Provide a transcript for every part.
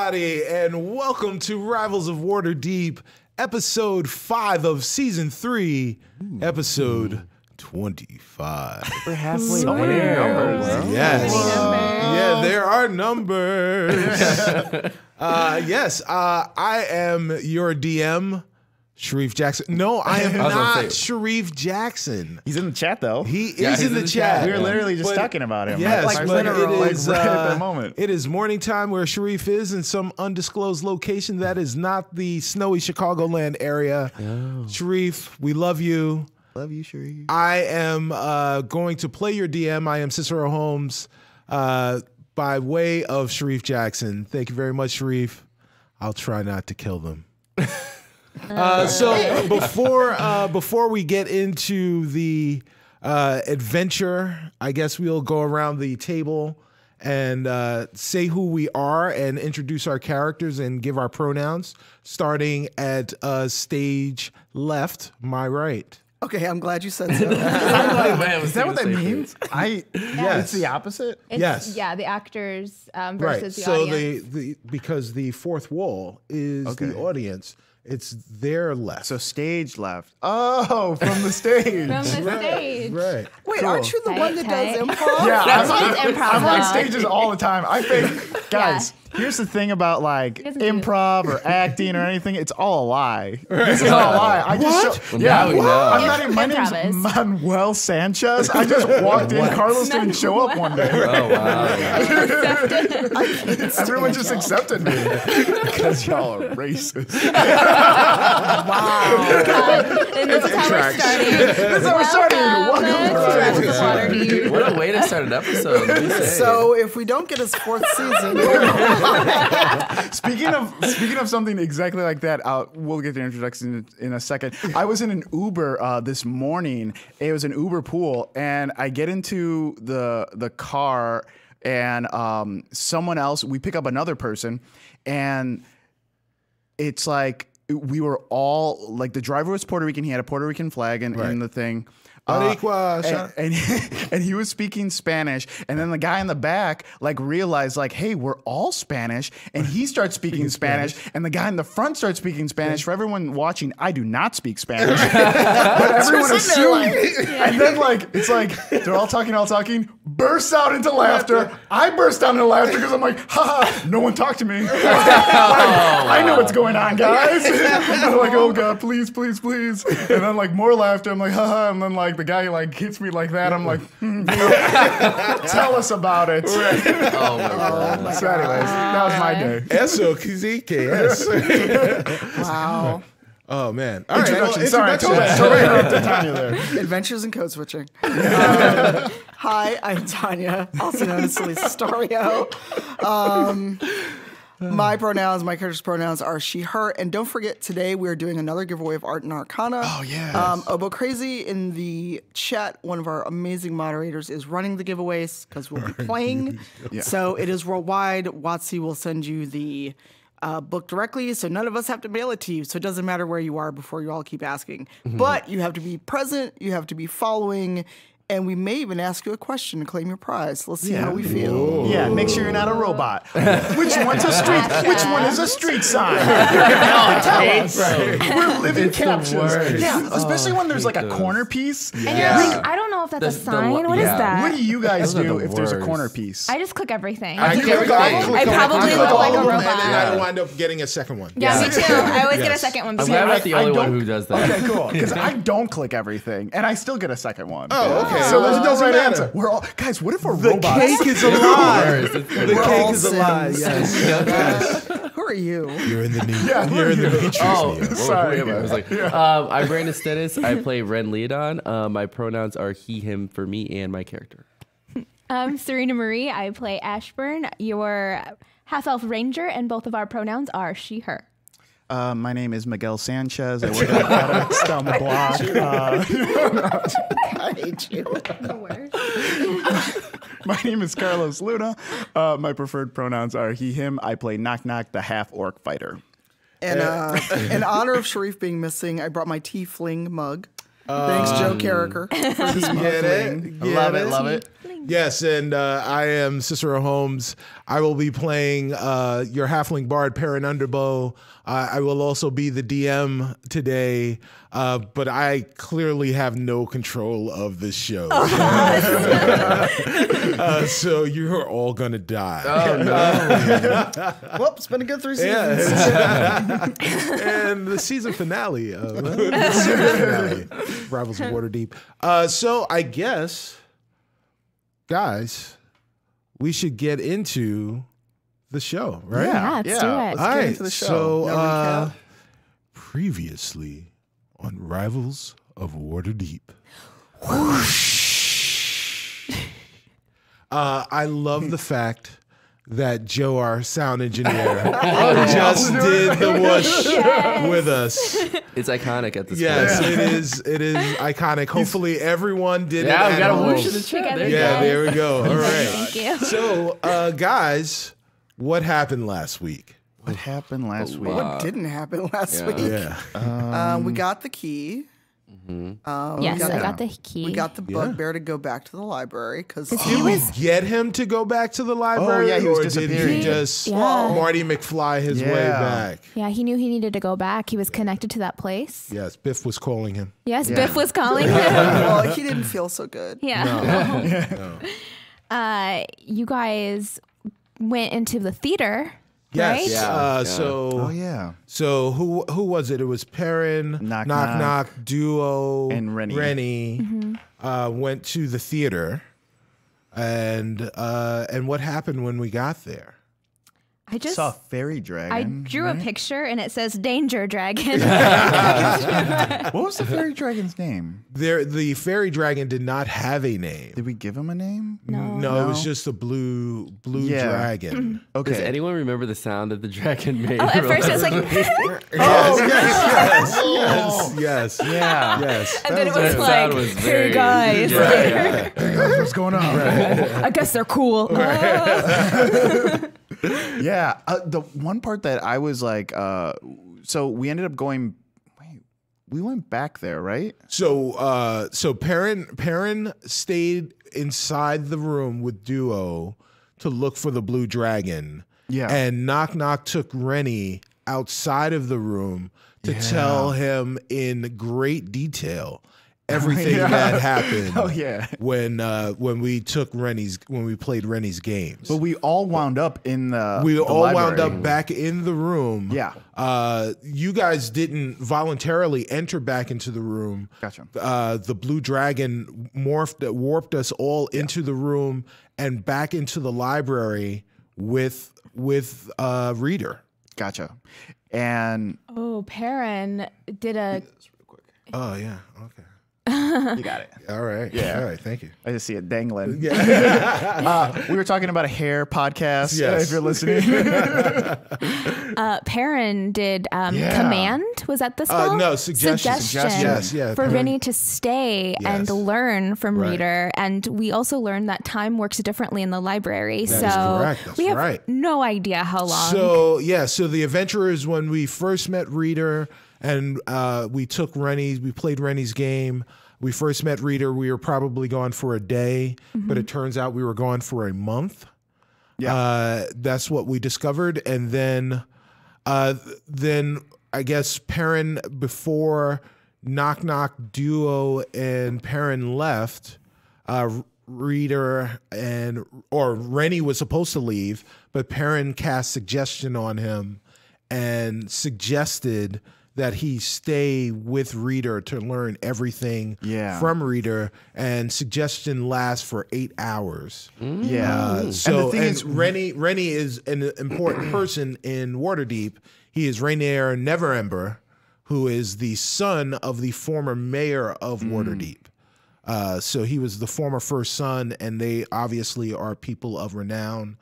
everybody, and welcome to Rivals of Waterdeep, episode 5 of season 3, episode 25. We're halfway So many numbers. Yes. Yeah, there are numbers. I am your DM, Sharif Jackson. No, I am not Sharif Jackson. He's in the chat, though. He is in the chat. We were literally just talking about him. Yes, like but literally, it is, right at that moment. It is morning time where Sharif is in some undisclosed location that is not the snowy Chicagoland area. Oh. Sharif, we love you. Love you, Sharif. I am going to play your DM. I am Cicero Holmes by way of Sharif Jackson. Thank you very much, Sharif. I'll try not to kill them. So before we get into the adventure, I guess we'll go around the table and say who we are and introduce our characters and give our pronouns, starting at stage left, my right. Okay, I'm glad you said so. Is that what that means? Yes. It's the opposite? Yes. Yeah, the actors versus the audience. So because the fourth wall is the audience, it's their left. So stage left. Oh, from the stage. From the stage. Right. Wait, Cool. aren't you the one that does improv? Yeah, That's improv. I'm on now. stages all the time. I think, guys, here's the thing about like doesn't do improv or acting or anything. It's all a lie. This is all a lie. I just Well, now we know. I'm not even, my Improv name's is. Manuel Sanchez. I just walked in. Carlos didn't show up one day. Oh, wow. Everyone just accepted me because y'all are racist. And this is how we're starting. This is how we're starting. Welcome to Rivals of Waterdeep. What a way to start an episode. Let me say. So if we don't get his 4th season, Speaking of something exactly like that, we'll get the introduction in a second. I was in an Uber this morning. It was an Uber pool, and I get into the car, and someone else. We pick up another person, and it's like we were all like the driver was Puerto Rican. He had a Puerto Rican flag in the thing. And he was speaking Spanish, and then the guy in the back like realized like, hey, we're all Spanish, and he starts speaking Spanish, and the guy in the front starts speaking Spanish. For everyone watching, I do not speak Spanish, but everyone assumed. And then like it's like they're all talking, bursts out into laughter. I burst out into laughter because I'm like, haha, no one talked to me. I know what's going on, guys. I'm like, oh god, please. And then like more laughter. I'm like, haha, and then like the guy like hits me like that. I'm like, tell us about it. Oh, my God. So anyways, that was my day. Eso QZKS. wow. Oh man! All right. Introduction. Sorry, I totally interrupted Tanya there. Adventures in code switching. Hi, I'm Tanya, also known as Solis. My character's pronouns are she, her, and don't forget today we are doing another giveaway of Art and Arcana. Oh, yeah. Obo Crazy in the chat, one of our amazing moderators, is running the giveaways because we'll be playing. So it is worldwide. WotC will send you the book directly, so none of us have to mail it to you. So it doesn't matter where you are before you all keep asking. But you have to be present, you have to be following, and we may even ask you a question to claim your prize. Let's see how we feel. Ooh. Yeah, make sure you're not a robot. Which one's a street? Which one is a street sign? We're living captions. Yeah, especially when there's like a corner piece. And you're like, I don't know if that's a sign. What is that? What do you guys Those are do the if there's a worst. corner piece? I just click everything. I I probably look like a robot. And I wind up getting a second one. Yeah, me too. I always get a second one. I'm because glad I'm not the I only one don't- who does that. Okay, cool. Because I don't click everything, and I still get a second one. Oh, okay. So there's It no doesn't right matter. answer. We're all guys. What if we're The robots? cake is a lie. Worst. The all cake is a lie. Sims. Yes. Who are you? You're in the new. Yeah, who you're are in the you? Matrix. Oh, Neo. Sorry. I was like, I'm Brandon Stennis. I play Ren Leodon. My pronouns are he, him for me and my character. I'm Serena Marie. I play Ashburn, your half-elf ranger, and both of our pronouns are she, her. My name is Miguel Sanchez. I work at FedEx down the block. I hate you. The worst. My name is Carlos Luna. My preferred pronouns are he, him. I play Knock Knock, the half-orc fighter. And in honor of Sharif being missing, I brought my tiefling mug. Thanks, Joe Carricker. For this Get it? Love it, love it. Yes, and I am Cicero Holmes. I will be playing your halfling bard, Perrin Underbow. I will also be the DM today, but I clearly have no control of this show. So you're all going to die. Oh, no. Well, it's been a good 3 seasons. And the season finale of Rivals of Waterdeep. So I guess, guys, we should get into the show, right? Yeah, let's do it. Let's All get right. into the show. So, Now recap. previously on Rivals of Waterdeep. I love the fact that Joe, our sound engineer, just did the whoosh with us. It's iconic at this Yes, point. it is iconic. Hopefully everyone did it. Yeah, we at got a home. whoosh in the chat. Together. There you Yeah, go. there we go. All right. Thank you. So, guys, what happened last week? What happened last week? What didn't happen last Yeah. week? Yeah. We got the key. Yes, I got the key. We got the bugbear to go back to the library because he was Get him to go back to the library? yeah, he was or did he disappearing. just Yeah. Marty McFly his way Yeah. back? Yeah, he knew he needed to go back. He was connected to that place. Yes, Biff was calling him. Yes, Yeah. Biff was calling him. well, he didn't feel so good. Yeah. No. You guys went into the theater, Yes. right? Yeah. So Oh yeah. So who was it? It was Perrin, Knock Knock, Duo, and Rennie. Went to the theater, and what happened when we got there? I just Saw a fairy dragon. I drew a picture and it says Danger Dragon. What was the fairy dragon's name? The fairy dragon did not have a name. Did we give him a name? No, it was just a blue Yeah. dragon. Okay. Does anyone remember the sound that the dragon made? Oh, at first it's like, Yes. Yeah. Yes. and then it was That like, sound was hey very- guys, What's going on? I guess they're cool. Yeah. The one part that I was like, so we ended up going. Wait, we went back there, right? So Perrin stayed inside the room with Duo to look for the blue dragon. Yeah. And Knock took Rennie outside of the room to tell him in great detail everything that happened. Oh, yeah. When we played Rennie's games. But we all wound up in the. We the all wound library. up back in the room. Yeah. You guys didn't voluntarily enter back into the room. Gotcha. The blue dragon warped us all into the room and back into the library with Reader. Gotcha. And Oh, Perrin did a. Oh yeah. Okay. you got it. All right. Yeah. All right. Thank you. I just see it dangling. We were talking about a hair podcast. Yes. If you're listening. Perrin did Yeah. command. Was that the spell? No, suggestion. Yes. Yeah. For Rennie to stay and Yes. learn from Right. Reader. And we also learned that time works differently in the library. That so is correct. That's we have right. no idea how long. So the adventurers, when we first met Reader and we played Rennie's game. We first met Reader. We were probably gone for a day, but it turns out we were gone for a month. Yeah. That's what we discovered, and then I guess Perrin, before Knock, Duo, and Perrin left, Reader or Rennie was supposed to leave, but Perrin cast suggestion on him and suggested that he stay with Reader to learn everything from Reader, and suggestion lasts for 8 hours. Yeah. So and the thing is, Rennie is an important person in Waterdeep. He is Rainier Neverember, who is the son of the former mayor of Waterdeep. So he was the former first son, and they obviously are people of renown.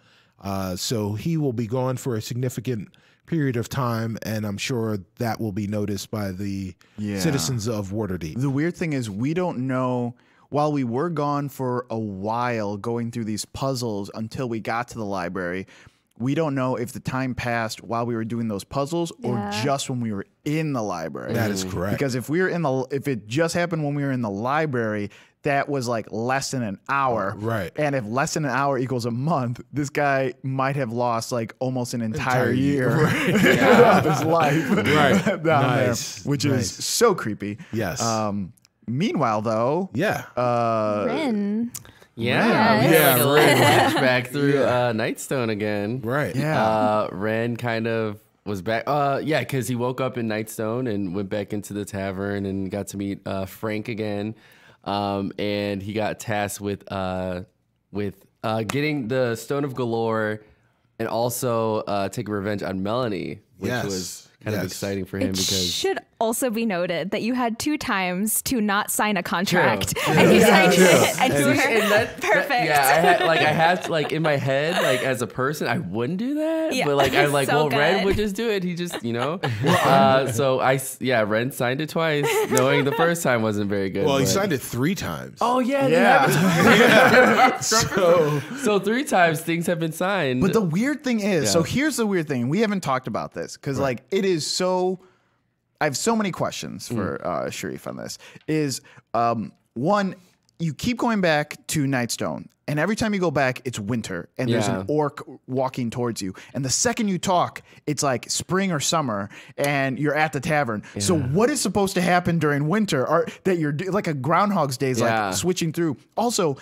So he will be gone for a significant period of time, and I'm sure that will be noticed by the citizens of Waterdeep. the weird thing is we don't know. While we were gone for a while going through these puzzles until we got to the library, we don't know if the time passed while we were doing those puzzles or just when we were in the library. That is correct. Because if it just happened when we were in the library, that was like less than an hour. Right. And if less than an hour equals a month, this guy might have lost like almost an entire year of his life down there, which is so creepy. Yes. Meanwhile, though. Yeah. Rin. Yeah, like a little flashback through Nightstone again. Right. Yeah. Ren kind of was back. Because he woke up in Nightstone and went back into the tavern and got to meet Frank again. And he got tasked with getting the Stone of Galore and also taking revenge on Melanie, which was kind of exciting for him because should also be noted that you had 2 times to not sign a contract, and you signed it, and you were perfect. I had in my head, like as a person, I wouldn't do that, but like I'm like, so well, Ren would just do it. He just, so Ren signed it twice, knowing the first time wasn't very good. Well, he signed it 3 times. Oh so 3 times things have been signed. But the weird thing is, so here's the weird thing. We haven't talked about this because like it is so. I have so many questions for Sharif on this. Is one, you keep going back to Nightstone, and every time you go back, it's winter, and there's an orc walking towards you. And the second you talk, it's like spring or summer, and you're at the tavern. Yeah. So what is supposed to happen during winter? Or that you're like a Groundhog's Day is like switching through. Also,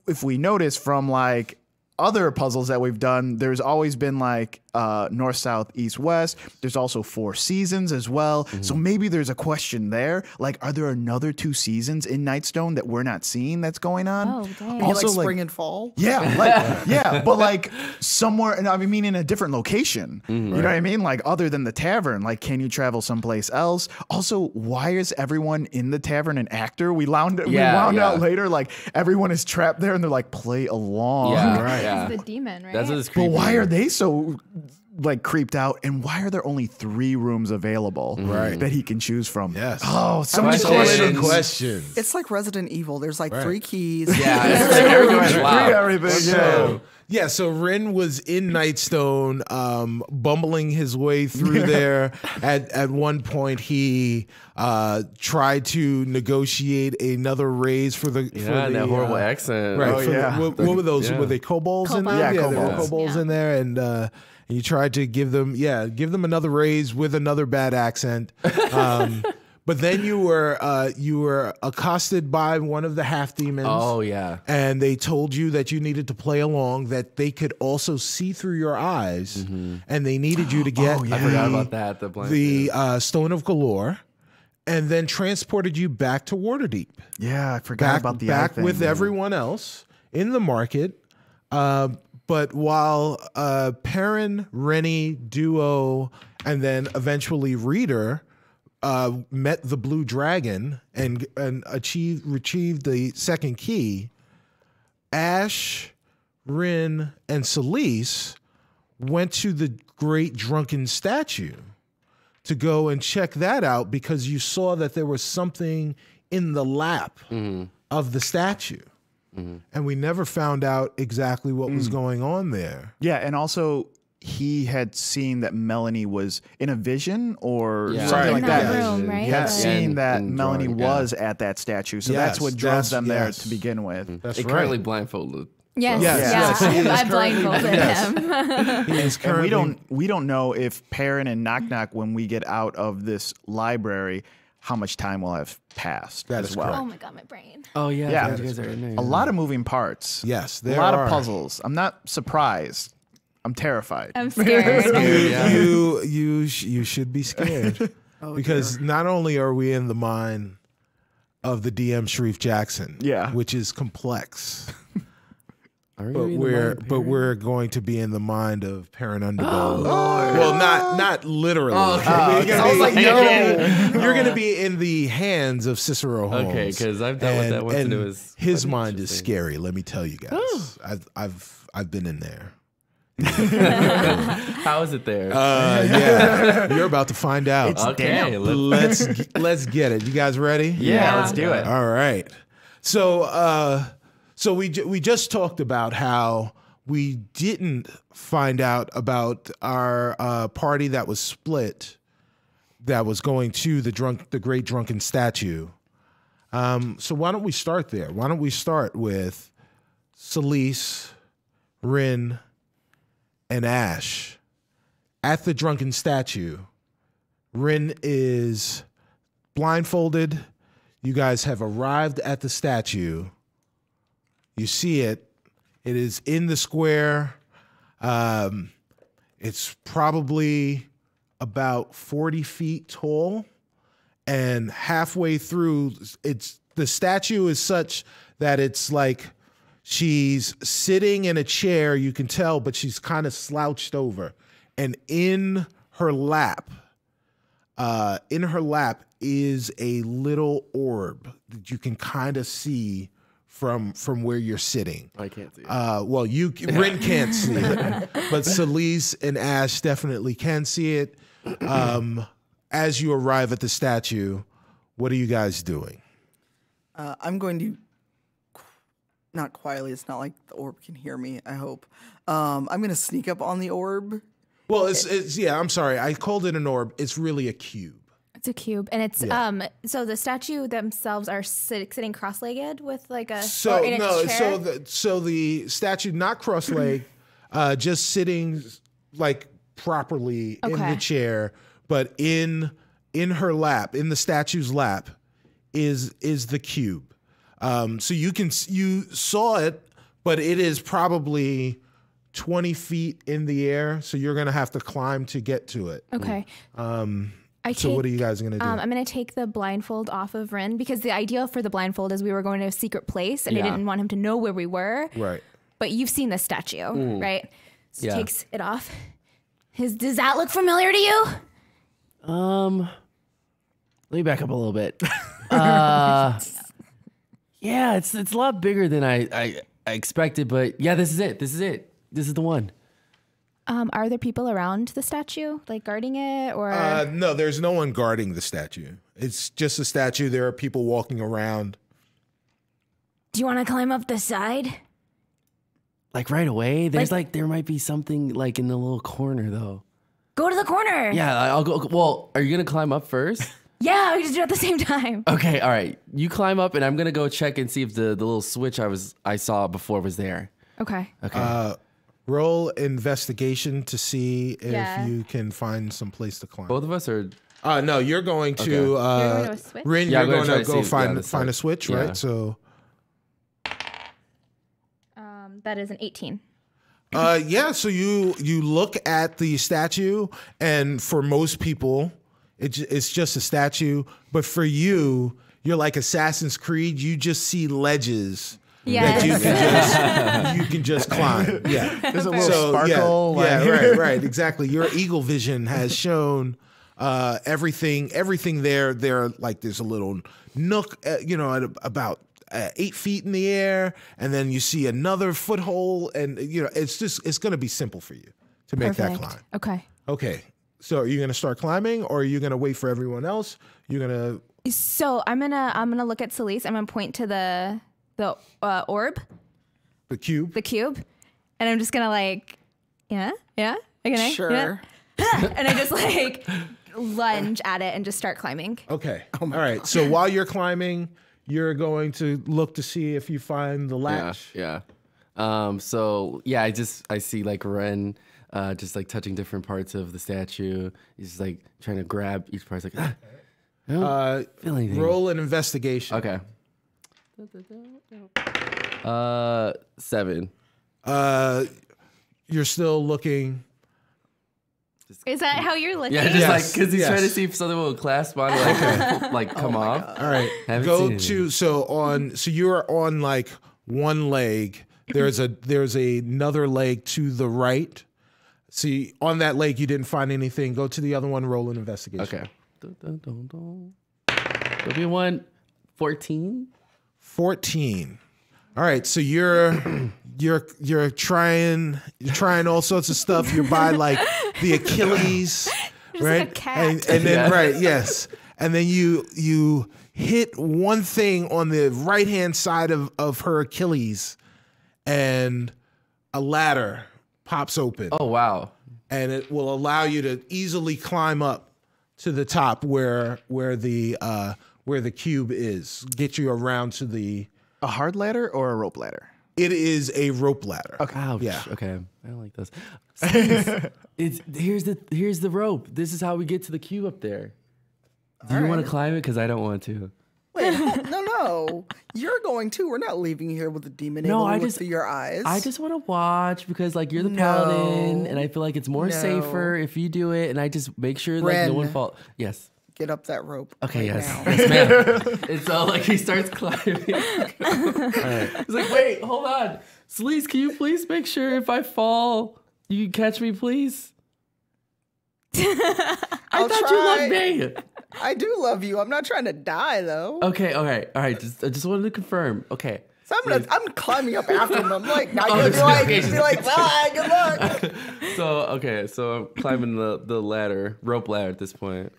if we notice from like other puzzles that we've done, there's always been like north, south, east, west. There's also 4 seasons as well. So maybe there's a question there. Like, are there another 2 seasons in Nightstone that we're not seeing that's going on? Oh, dang. Also, like spring and fall? Yeah, but like somewhere, and I mean in a different location. You know what I mean? Like other than the tavern, like can you travel someplace else? Also, why is everyone in the tavern an actor? We wound out later, like everyone is trapped there and they're like, play along. Yeah, right. It's the demon, right? That's what it's creepy. But why are they so like creeped out, and why are there only 3 rooms available that he can choose from? Yes. Oh, so many questions. It's like Resident Evil. There's like 3 keys. Yeah, it's like everyone's loud. Everything. So Rin was in Nightstone, bumbling his way through there. At one point, he tried to negotiate another raise for the that horrible accent. Right. What were those? Were they kobolds in there? Yeah, there were kobolds in there, and you tried to give them another raise with another bad accent. But then you were accosted by one of the half demons. Oh yeah. And they told you that you needed to play along, that they could also see through your eyes, and they needed you to get I forgot about that. The Stone of Galore, and then transported you back to Waterdeep. Yeah, I forgot about the back with everyone else in the market. But while Perrin, Rennie, Duo, and then eventually Reader met the Blue Dragon and retrieved the second key, Ash, Rin, and Solis went to the great Drunken Statue to go and check that out because you saw that there was something in the lap of the statue. And we never found out exactly what was going on there. Yeah, and also he had seen that Melanie was in a vision or something like that. Room, right? He had seen that Melanie was at that statue, so that's what drove them there to begin with. That's It right. currently blindfolded. Yes. I blindfolded him. He is And currently, we don't know if Perrin and Knock Knock, when we get out of this library, how much time will have passed That as is well. correct. Oh my god, my brain. Oh yeah. Yeah. You guys are in there. A lot of moving parts. yes, A there lot are. of puzzles. I'm not surprised. I'm terrified. I'm scared. You should be scared because not only are we in the mind of the DM Sharif Jackson, which is complex, but we're going to be in the mind of Perrin Underbow. Well, not literally. You're going to be in the hands of Cicero Holmes. Okay, because I've dealt with that once and it was his mind is scary. Let me tell you guys. I've been in there. How is it there? Yeah, you're about to find out. Okay, Let's get it. You guys ready? Yeah, let's do it. All right. So we just talked about how we didn't find out about our party that was split, that was going to the Great Drunken Statue. So why don't we start there? Why don't we start with Solis, Rin, and Ash at the Drunken Statue. Rin is blindfolded. You guys have arrived at the statue. You see it. It is in the square. It's probably about 40 feet tall, and halfway through, the statue is such that it's like she's sitting in a chair, you can tell, but she's kind of slouched over. And in her lap is a little orb that you can kind of see from where you're sitting. I can't see it. Well, Rin can't see it, but Solis and Ash definitely can see it. As you arrive at the statue, what are you guys doing? I'm going to, not quietly, it's not like the orb can hear me, I hope. I'm going to sneak up on the orb. Well, it's I'm sorry. I called it an orb. It's really a cube. It's a cube, and it's so the statue themselves are sitting cross-legged with like a So or in its chair? so the statue not cross-legged, just sitting like properly in the chair, but in her lap, in the statue's lap, is the cube. So you saw it, but it is probably 20 feet in the air, so you're gonna have to climb to get to it. Okay. So what are you guys gonna do? I'm gonna take the blindfold off of Rin because the idea for the blindfold is we were going to a secret place and I didn't want him to know where we were. Right. But you've seen the statue, right? So Yeah. he takes it off. Does that look familiar to you? Let me back up a little bit. Yeah, it's a lot bigger than I expected, but yeah, this is it. This is the one. Are there people around the statue, like guarding it, or? No, there's no one guarding the statue. It's just a statue. There are people walking around. Do you want to climb up the side? Like right away? There might be something like in the little corner though. Go to the corner. Yeah, I'll go. Well, are you gonna climb up first? Yeah, we just do it at the same time. Okay, all right. You climb up, and I'm gonna go check and see if the little switch I saw before was there. Okay. Okay. Roll investigation to see if Yeah. you can find some place to climb. Both of us are. No, you're going to You're going to a switch? Rin. Yeah, I'm you're gonna going to try go to see- find that's find a right. switch, Yeah. right? So That is an 18. yeah. So you look at the statue, and for most people, it's just a statue. But for you, you're like Assassin's Creed. You just see ledges. Yes. That you can just climb. Yeah. There's a little sparkle. Yeah, right, exactly. Your eagle vision has shown everything there. Like there's a little nook, at about 8 feet in the air, and then you see another foothold, and it's going to be simple for you to make that climb. Okay. Okay. So are you going to start climbing, or are you going to wait for everyone else? You're going to. So I'm gonna look at Solis. I'm gonna point to the orb, The cube. the cube, and I'm just gonna Sure. and I just like lunge at it and just start climbing. Okay. All right. So while you're climbing, you're going to look to see if you find the latch. Yeah. So yeah, I see like Ren, just like touching different parts of the statue. He's just like trying to grab each part. He's like, I don't feel anything. Roll an investigation. Okay. 7. You're still looking. Is that how you're looking? Yeah, just Yes, like because he's yes. trying to see if something will clasp on like come off. All right. Haven't Go seen to so you're on like one leg. There's another leg to the right. See, on that leg you didn't find anything. Go to the other one. Roll an investigation. Okay. There'll be one. 14. 14. All right, so you're trying all sorts of stuff. You're by like the Achilles, right? like a cat. And then yes, and then you hit one thing on the right hand side of her Achilles, and a ladder pops open. Oh, wow. And it will allow you to easily climb up to the top where the cube is. Get you around to the. A hard ladder or a rope ladder? It is a rope ladder. Okay. Ouch. Yeah. Okay. I don't like those. Here's the rope. This is how we get to the cube up there. Do you want to climb it? Because I don't want to. Wait, no. You're going to. We're not leaving here with the demon able to look through your eyes. I just want to watch because like you're the paladin, and I feel like it's more safer if you do it, and I just make sure like no one falls. Yes. Get up that rope. Okay, right yes. now. Yes, ma'am. It's all like he starts climbing. All right. He's like, wait, hold on. Solis, can you please make sure if I fall, you can catch me, please? I thought you loved me. I do love you. I'm not trying to die, though. Okay, all right. I just wanted to confirm. Okay. So I'm climbing up after him. I'm like, not gonna be like, bye, good luck. So I'm climbing the ladder, rope ladder at this point.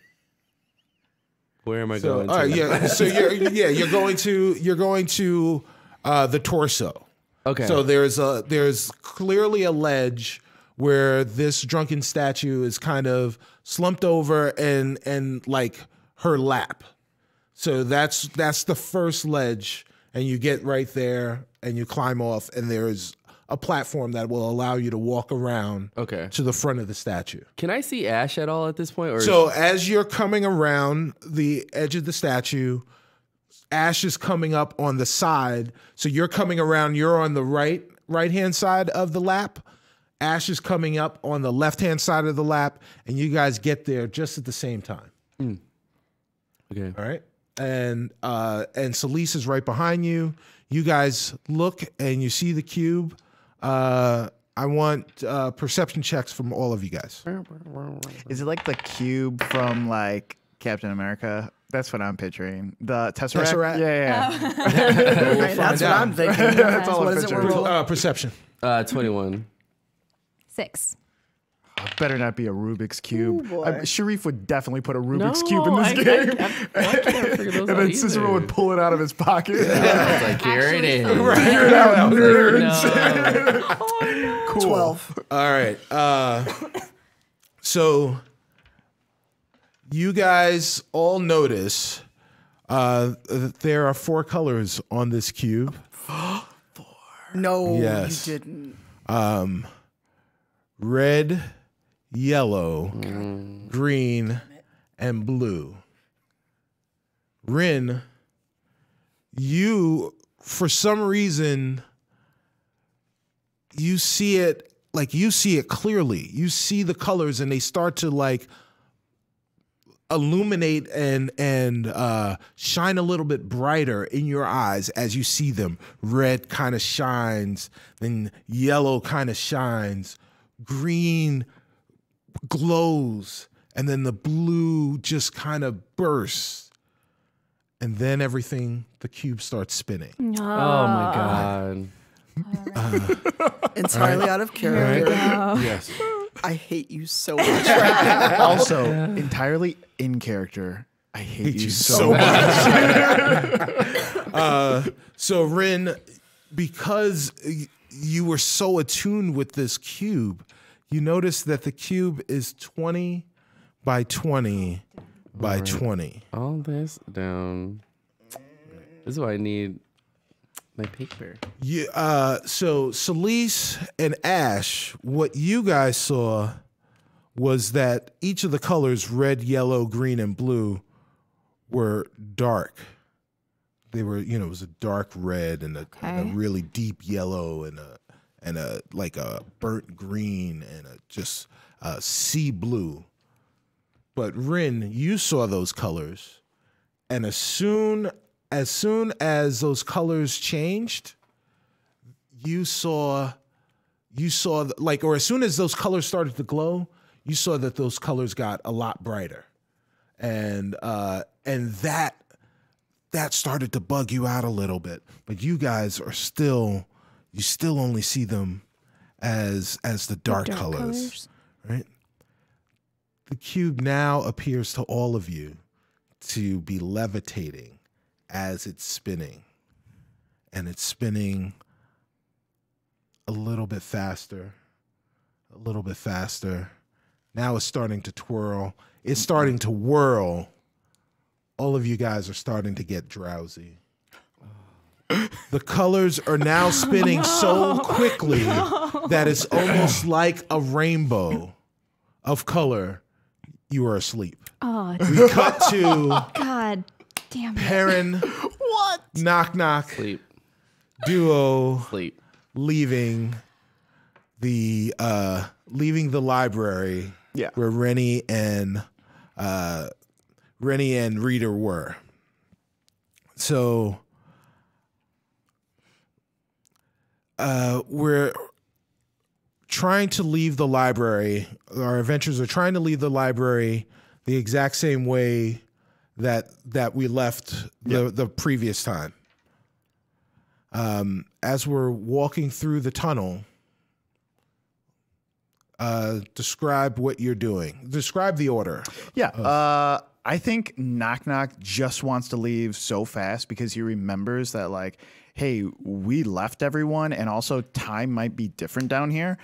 Where am I going? All right, yeah. So you're going to the torso. Okay. So there's clearly a ledge where this drunken statue is kind of slumped over and like her lap. So that's the first ledge, and you get right there and you climb off, and there's a platform that will allow you to walk around to the front of the statue. Can I see Ash at all at this point? Or so as you're coming around the edge of the statue, Ash is coming up on the side. So you're coming around, you're on the right-hand side of the lap. Ash is coming up on the left-hand side of the lap, and you guys get there just at the same time. Okay. All right. And Solis is right behind you. You guys look and you see the cube. I want perception checks from all of you guys. Is it like the cube from like Captain America? That's what I'm picturing. The Tesseract? Tesseract? Yeah. That's what I'm thinking. That's all What I'm is it we're picturing. rolling? Perception. 21. 6. Better not be a Rubik's Cube. Ooh, boy. Sharif would definitely put a Rubik's Cube in this game. I can't figure those And out then Cicero either. would pull it out of his pocket. It's like, here it is. Figure it out, nerds. No. Cool. 12. All right. So you guys all notice that there are 4 colors on this cube. No, Yes. you didn't. Red, yellow, green, and blue. Rin, you, for some reason, you see it clearly. You see the colors and they start to like illuminate and shine a little bit brighter in your eyes as you see them. Red kind of shines, then yellow kind of shines, green glows, and then the blue just kind of bursts. And then the cube starts spinning. Oh my God. Entirely out of character. Yes. I hate you so much right now. Also, entirely in character. I hate you so much. So Rin, because you were so attuned with this cube, you notice that the cube is 20 by 20 by 20. All this down. This is why I need my paper. So Solis and Ash, what you guys saw was that each of the colors, red, yellow, green, and blue, were dark. They were, it was a dark red and a really deep yellow and a like a burnt green and just sea blue. But Rin, you saw those colors, and as soon as those colors changed, you saw or as soon as those colors started to glow, you saw that those colors got a lot brighter, and that started to bug you out a little bit. But you guys are still only see them as the dark colors, right? The cube now appears to all of you to be levitating as it's spinning. And it's spinning a little bit faster. A little bit faster. Now it's starting to twirl. It's starting to whirl. All of you guys are starting to get drowsy. The colors are now spinning so quickly that it's almost like a rainbow of color. You are asleep. Oh, We cut to God damn it. Perrin, What? Knock Knock, Sleep. Duo Sleep. leaving the library Yeah. where Rennie and Rita were. So we're trying to leave the library. Our adventurers are trying to leave the library the exact same way that we left the previous time. As we're walking through the tunnel, describe what you're doing. Describe the order. Yeah. I think Knock Knock just wants to leave so fast because he remembers that, like, hey, we left everyone, and also time might be different down here.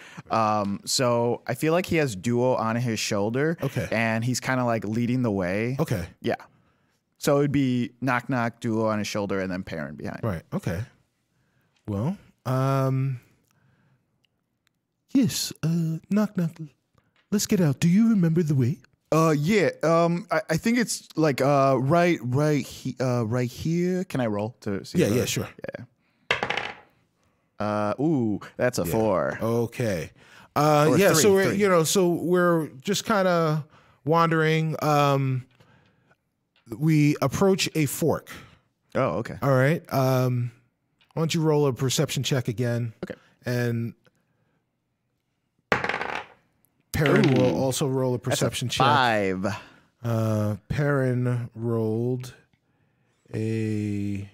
So I feel like he has Duo on his shoulder. Okay. And he's kind of like leading the way. Okay. Yeah. So it'd be Knock Knock, Duo on his shoulder, and then Perrin behind. Right. Okay. Well, yes, Knock Knock. Let's get out. Do you remember the way? Yeah. I think it's like right here. Can I roll to see? Yeah, sure. Ooh, that's a 4. Okay. Or Yeah, three, so we're three. so we're just kind of wandering. We approach a fork. Oh, okay. All right. Why don't you roll a perception check again? Okay. And Perrin will also roll a perception check. 5. Perrin rolled a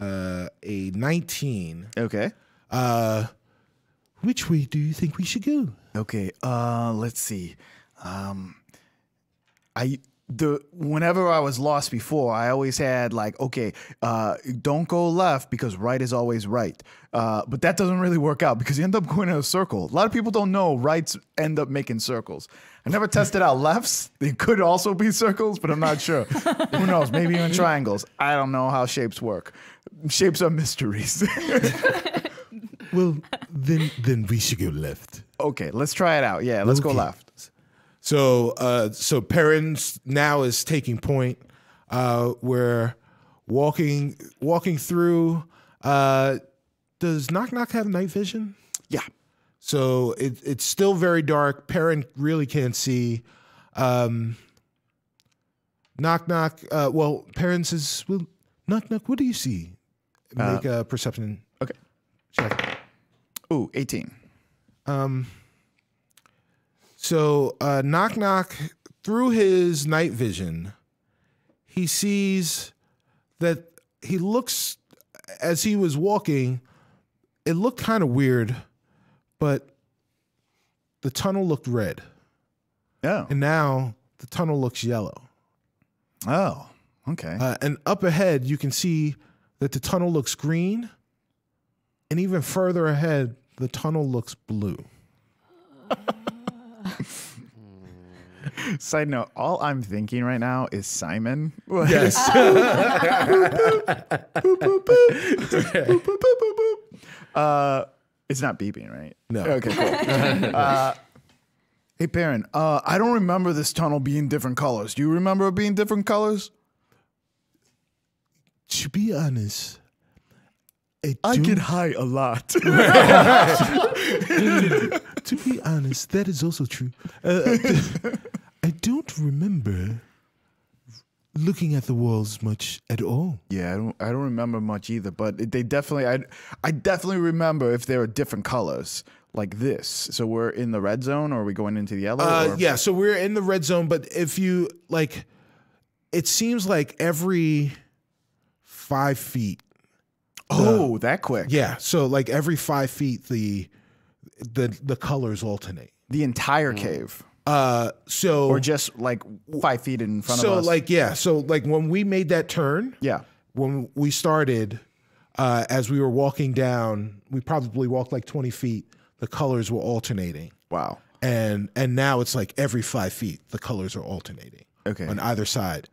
19. Okay. Which way do you think we should go? Okay. Let's see. Whenever I was lost before, I always had like, okay, don't go left because right is always right. But that doesn't really work out because you end up going in a circle. A lot of people don't know rights end up making circles. I never tested out lefts. They could also be circles, but I'm not sure. Who knows? Maybe even triangles. I don't know how shapes work. Shapes are mysteries. Well, then we should go left. Okay, let's try it out. Yeah, let's go Okay. left. So Perrin now is taking point. We're walking through. Does Knock Knock have night vision? Yeah. So it's still very dark. Perrin really can't see. Knock Knock. Well, Perrin says, "Well, Knock Knock, what do you see?" Make a perception Okay. check. Ooh, 18. So Knock Knock, through his night vision, he sees that he looks, as he was walking, it looked kind of weird, but the tunnel looked red. Oh. And now the tunnel looks yellow. Oh. Okay. And up ahead, you can see that the tunnel looks green. And even further ahead, the tunnel looks blue. Side note, all I'm thinking right now is Simon. Yes. It's not beeping, right? No. Okay, cool. Hey, Perrin, I don't remember this tunnel being different colors. Do you remember it being different colors? To be honest, I get high a lot. to be honest, that is also true. I don't remember looking at the walls much at all. Yeah, I don't remember much either, but they definitely, I definitely remember if there are different colors like this. So we're in the red zone, or are we going into the yellow? Or? Yeah, so we're in the red zone, but if you like, it seems like every 5 feet. Oh, that quick. Yeah, so like every 5 feet, the colors alternate. The entire cave. So Or just like 5 feet in front of us. So like when we made that turn, Yeah. when we started, as we were walking down, we probably walked like 20 feet. The colors were alternating. Wow. And now it's like every 5 feet, the colors are alternating. Okay. On either side.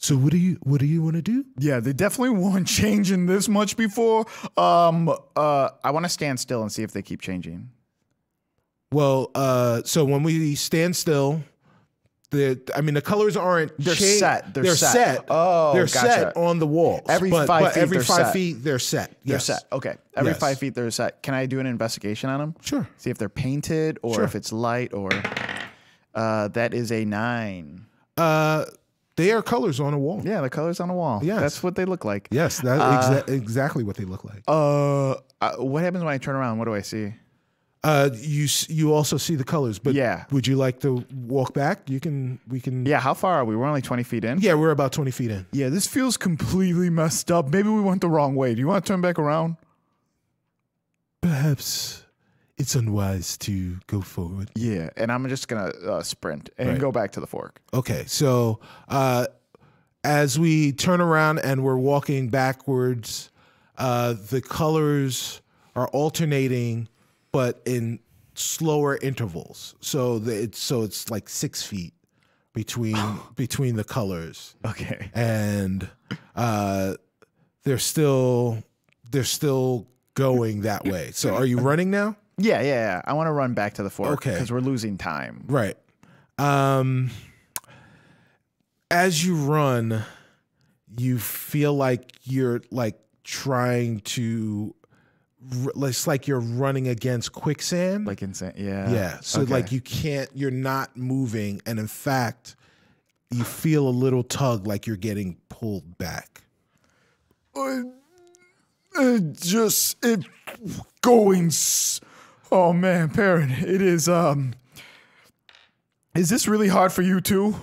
So what do you want to do? Yeah, they definitely weren't changing this much before. I want to stand still and see if they keep changing. Well, so when we stand still, the colors aren't. They're set. They're set. Oh, they're gotcha. set on the walls. Every 5 feet, every they're 5 set. feet, they're set. They're Yes. set. Okay. Every Yes. 5 feet, they're set. Can I do an investigation on them? Sure. See if they're painted or Sure. if it's light or. That is a 9. They are colors on a wall. Yeah, the colors on the wall. Yes. That's what they look like. Yes, that's exactly what they look like. What happens when I turn around? What do I see? You also see the colors, but Yeah. would you like to walk back? We can. Yeah, how far are we? We're only 20 feet in. Yeah, we're about 20 feet in. Yeah, this feels completely messed up. Maybe we went the wrong way. Do you want to turn back around? Perhaps it's unwise to go forward. Yeah, and I'm just gonna sprint and go back to the fork. Okay, so as we turn around and we're walking backwards, the colors are alternating, but in slower intervals. So it's like 6 feet between the colors. Okay. And they're still going that way. So are you running now? Yeah. I want to run back to the fork Okay. because we're losing time. Right. As you run, you feel like you're like trying to. It's like you're running against quicksand. Like insane. Yeah. Yeah. So Okay. like you're not moving, and in fact, you feel a little tug, like you're getting pulled back. Oh man, Perrin, it is. Is this really hard for you too?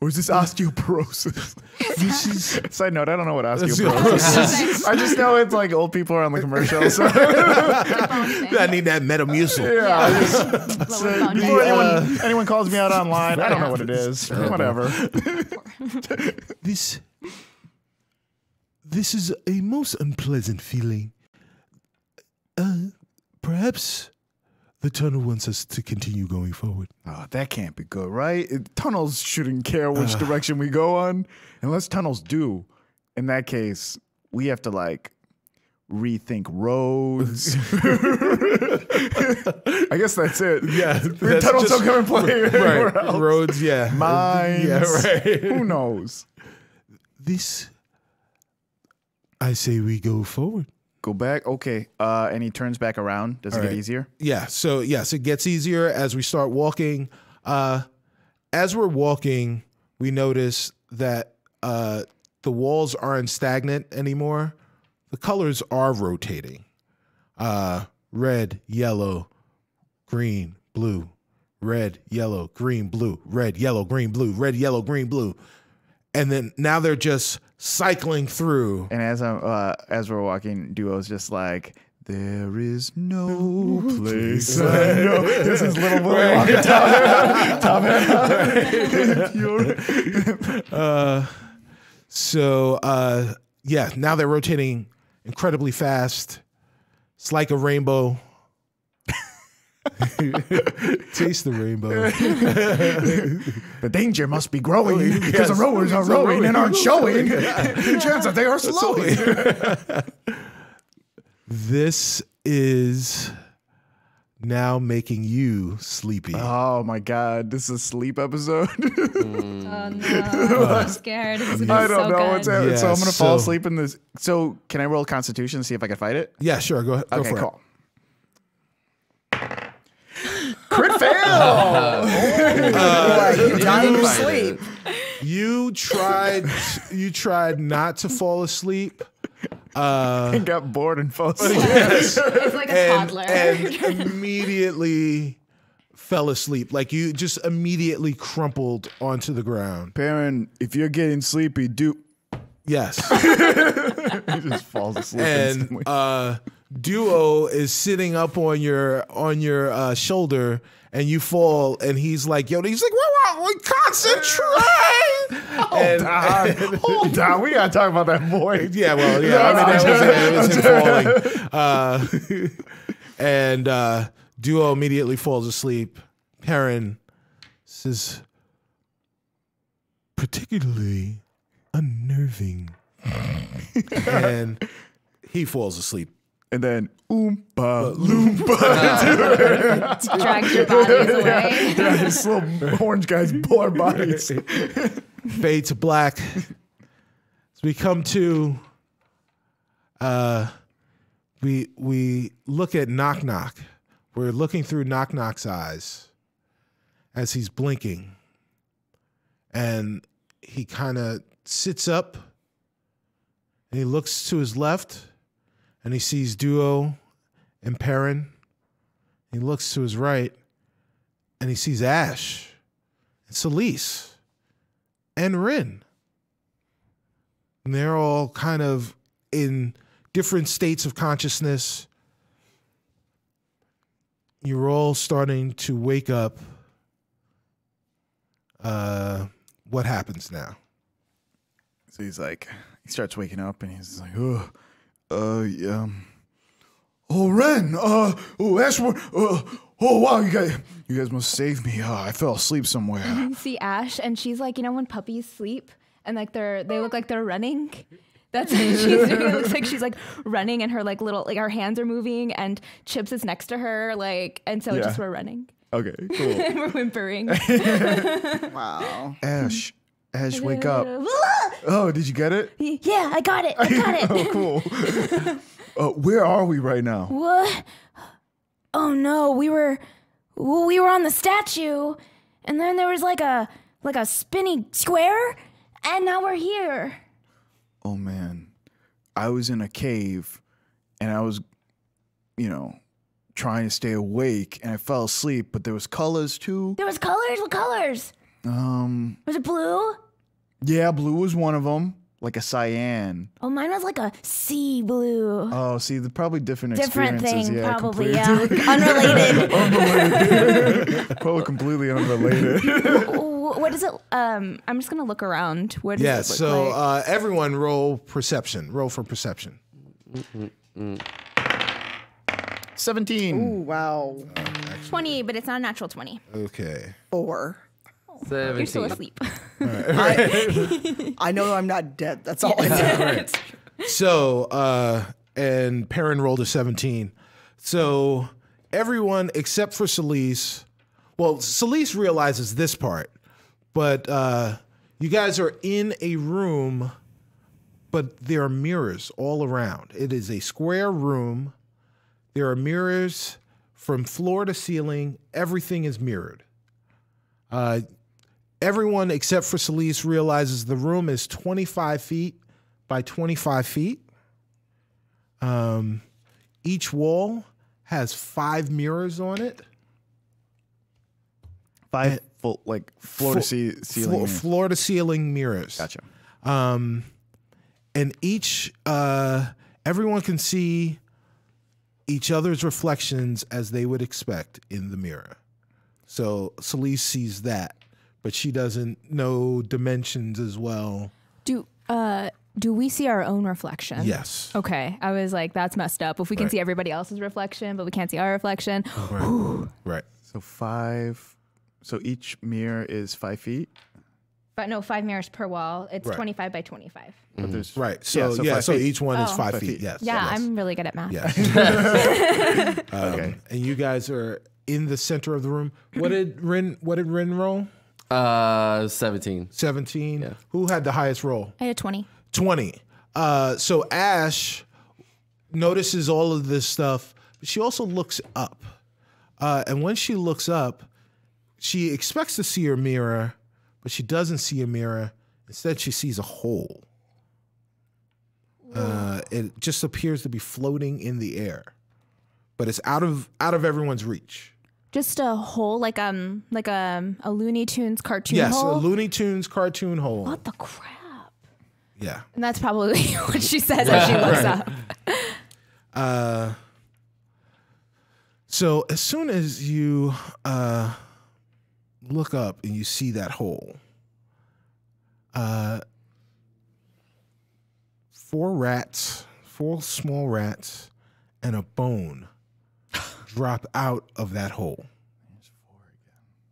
Or is this osteoporosis? This is Side note, I don't know what osteoporosis is. I just know it's like old people are on the commercial. So. I need that Metamucil. Lower bone Before density. anyone calls me out online, I don't know what it is. Whatever. This is a most unpleasant feeling. Perhaps the tunnel wants us to continue going forward. Oh, that can't be good, right? Tunnels shouldn't care which direction we go on, unless tunnels do. In that case, we have to like rethink roads. I guess that's it. Yeah, Tunnels don't come and play anywhere else. Roads, yeah, Mines. yeah, right. Who knows? This, I say, we go forward. Go back. Okay. And he turns back around. Does it get right. easier? Yeah. So yes, it gets easier as we start walking. As we're walking, we notice that the walls aren't stagnant anymore. The colors are rotating. Red, yellow, green, blue. Red, yellow, green, blue. Red, yellow, green, blue. Red, yellow, green, blue. And then now they're just cycling through. And as we're walking, Duo's just like, there is no place I know. This is Little Willie walking top hat. So yeah, now they're rotating incredibly fast. It's like a rainbow. Taste the rainbow. The danger must be growing because the rowers are rowing and aren't showing. Chance that they are slowing. This is now making you sleepy. Oh my God, this is a sleep episode. Oh no, I'm scared. This is gonna I be don't so know good. what's happening. Yeah, So I'm gonna fall so- asleep in this. So can I roll Constitution to see if I can fight it? Yeah, sure. Go ahead. Go Okay, for cool. Crit fail. You dying to sleep. it. You tried not to fall asleep. And got bored and fell asleep. It's like a toddler. and immediately fell asleep. Like you just immediately crumpled onto the ground. Perrin, if you're getting sleepy, Yes. He just falls asleep instantly. And Duo is sitting up on your shoulder, and you fall, and he's like, "Yo," he's like, "Whoa, concentrate!" Hold on, we gotta talk about that boy. Yeah, well, yeah, I mean, that was him falling. And Duo immediately falls asleep. Perrin says, "Particularly unnerving," and he falls asleep. And then Oompa Loompa. Drags your bodies away. Yeah, these little orange guys pull our bodies. Fade to black. So we come to we look at Knock Knock. We're looking through Knock Knock's eyes as he's blinking. And he kind of sits up and he looks to his left and he sees Duo and Perrin. He looks to his right and he sees Ash and Solis and Rin. And they're all kind of in different states of consciousness. You're all starting to wake up. What happens now? So he starts waking up and he's like, yeah. Oh, Ren, Ashmore, oh, wow, you guys must save me. I fell asleep somewhere. You see Ash, and she's like, when puppies sleep and like they look like they're running. That's what she's doing. It looks like she's like running, and her like little her hands are moving, and Chips is next to her, and so just we're running. Okay, cool. We're whimpering. Wow. Ash, wake up. Oh, did you get it? Yeah, I got it. Oh, cool. Where are we right now? What? Oh no, we were on the statue, and then there was like a spinny square, and now we're here. Oh man, I was in a cave, and I was, trying to stay awake, and I fell asleep. But there was colors too. There was colors. What colors? Was it blue? Yeah, blue was one of them, like a cyan. Oh, mine was like a sea blue. Oh, see, they're probably different Different experiences. thing, Yeah, probably. completely Yeah, unrelated. Probably completely unrelated. What is it? I'm just gonna look around. What does it look so like? everyone roll perception. Roll for perception. 17. Ooh, wow. 20, but it's not a natural 20. Okay. 4. 17. You're still asleep. I know I'm not dead. That's all I know. So, and Perrin rolled a 17. So everyone except for Solis, well, Solis realizes this part, but you guys are in a room, but there are mirrors all around. It is a square room. There are mirrors from floor to ceiling. Everything is mirrored. Everyone except for Solis realizes the room is 25 feet by 25 feet. Each wall has 5 mirrors on it. 5 full, like floor to ceiling. Floor to ceiling mirrors. Gotcha. And each, everyone can see each other's reflections as they would expect in the mirror. So Solis sees that, but she doesn't know dimensions as well. Do we see our own reflection? Yes. Okay. I was like, that's messed up. If we can Right. see everybody else's reflection, but we can't see our reflection. Right. So 5. So each mirror is 5 feet. But no, 5 mirrors per wall. It's Right. 25 by 25. But there's Right. So so 5 so feet. each one is Oh. 5 5 feet. feet. Yes. Yeah, yes. I'm really good at math. Yes. Okay. And you guys are in the center of the room. What did Rin roll? 17. 17. Yeah. Who had the highest roll? I had 20. 20. So Ash notices all of this stuff, but she also looks up. And when she looks up, she expects to see her mirror, but she doesn't see a mirror. Instead, she sees a hole. It just appears to be floating in the air, but it's out of everyone's reach. Just a hole, like a Looney Tunes cartoon Yes, hole? a Looney Tunes cartoon hole. What the crap? Yeah. And that's probably what she says as she looks up. So as soon as you look up and you see that hole, 4 small rats, and a bone drop out of that hole.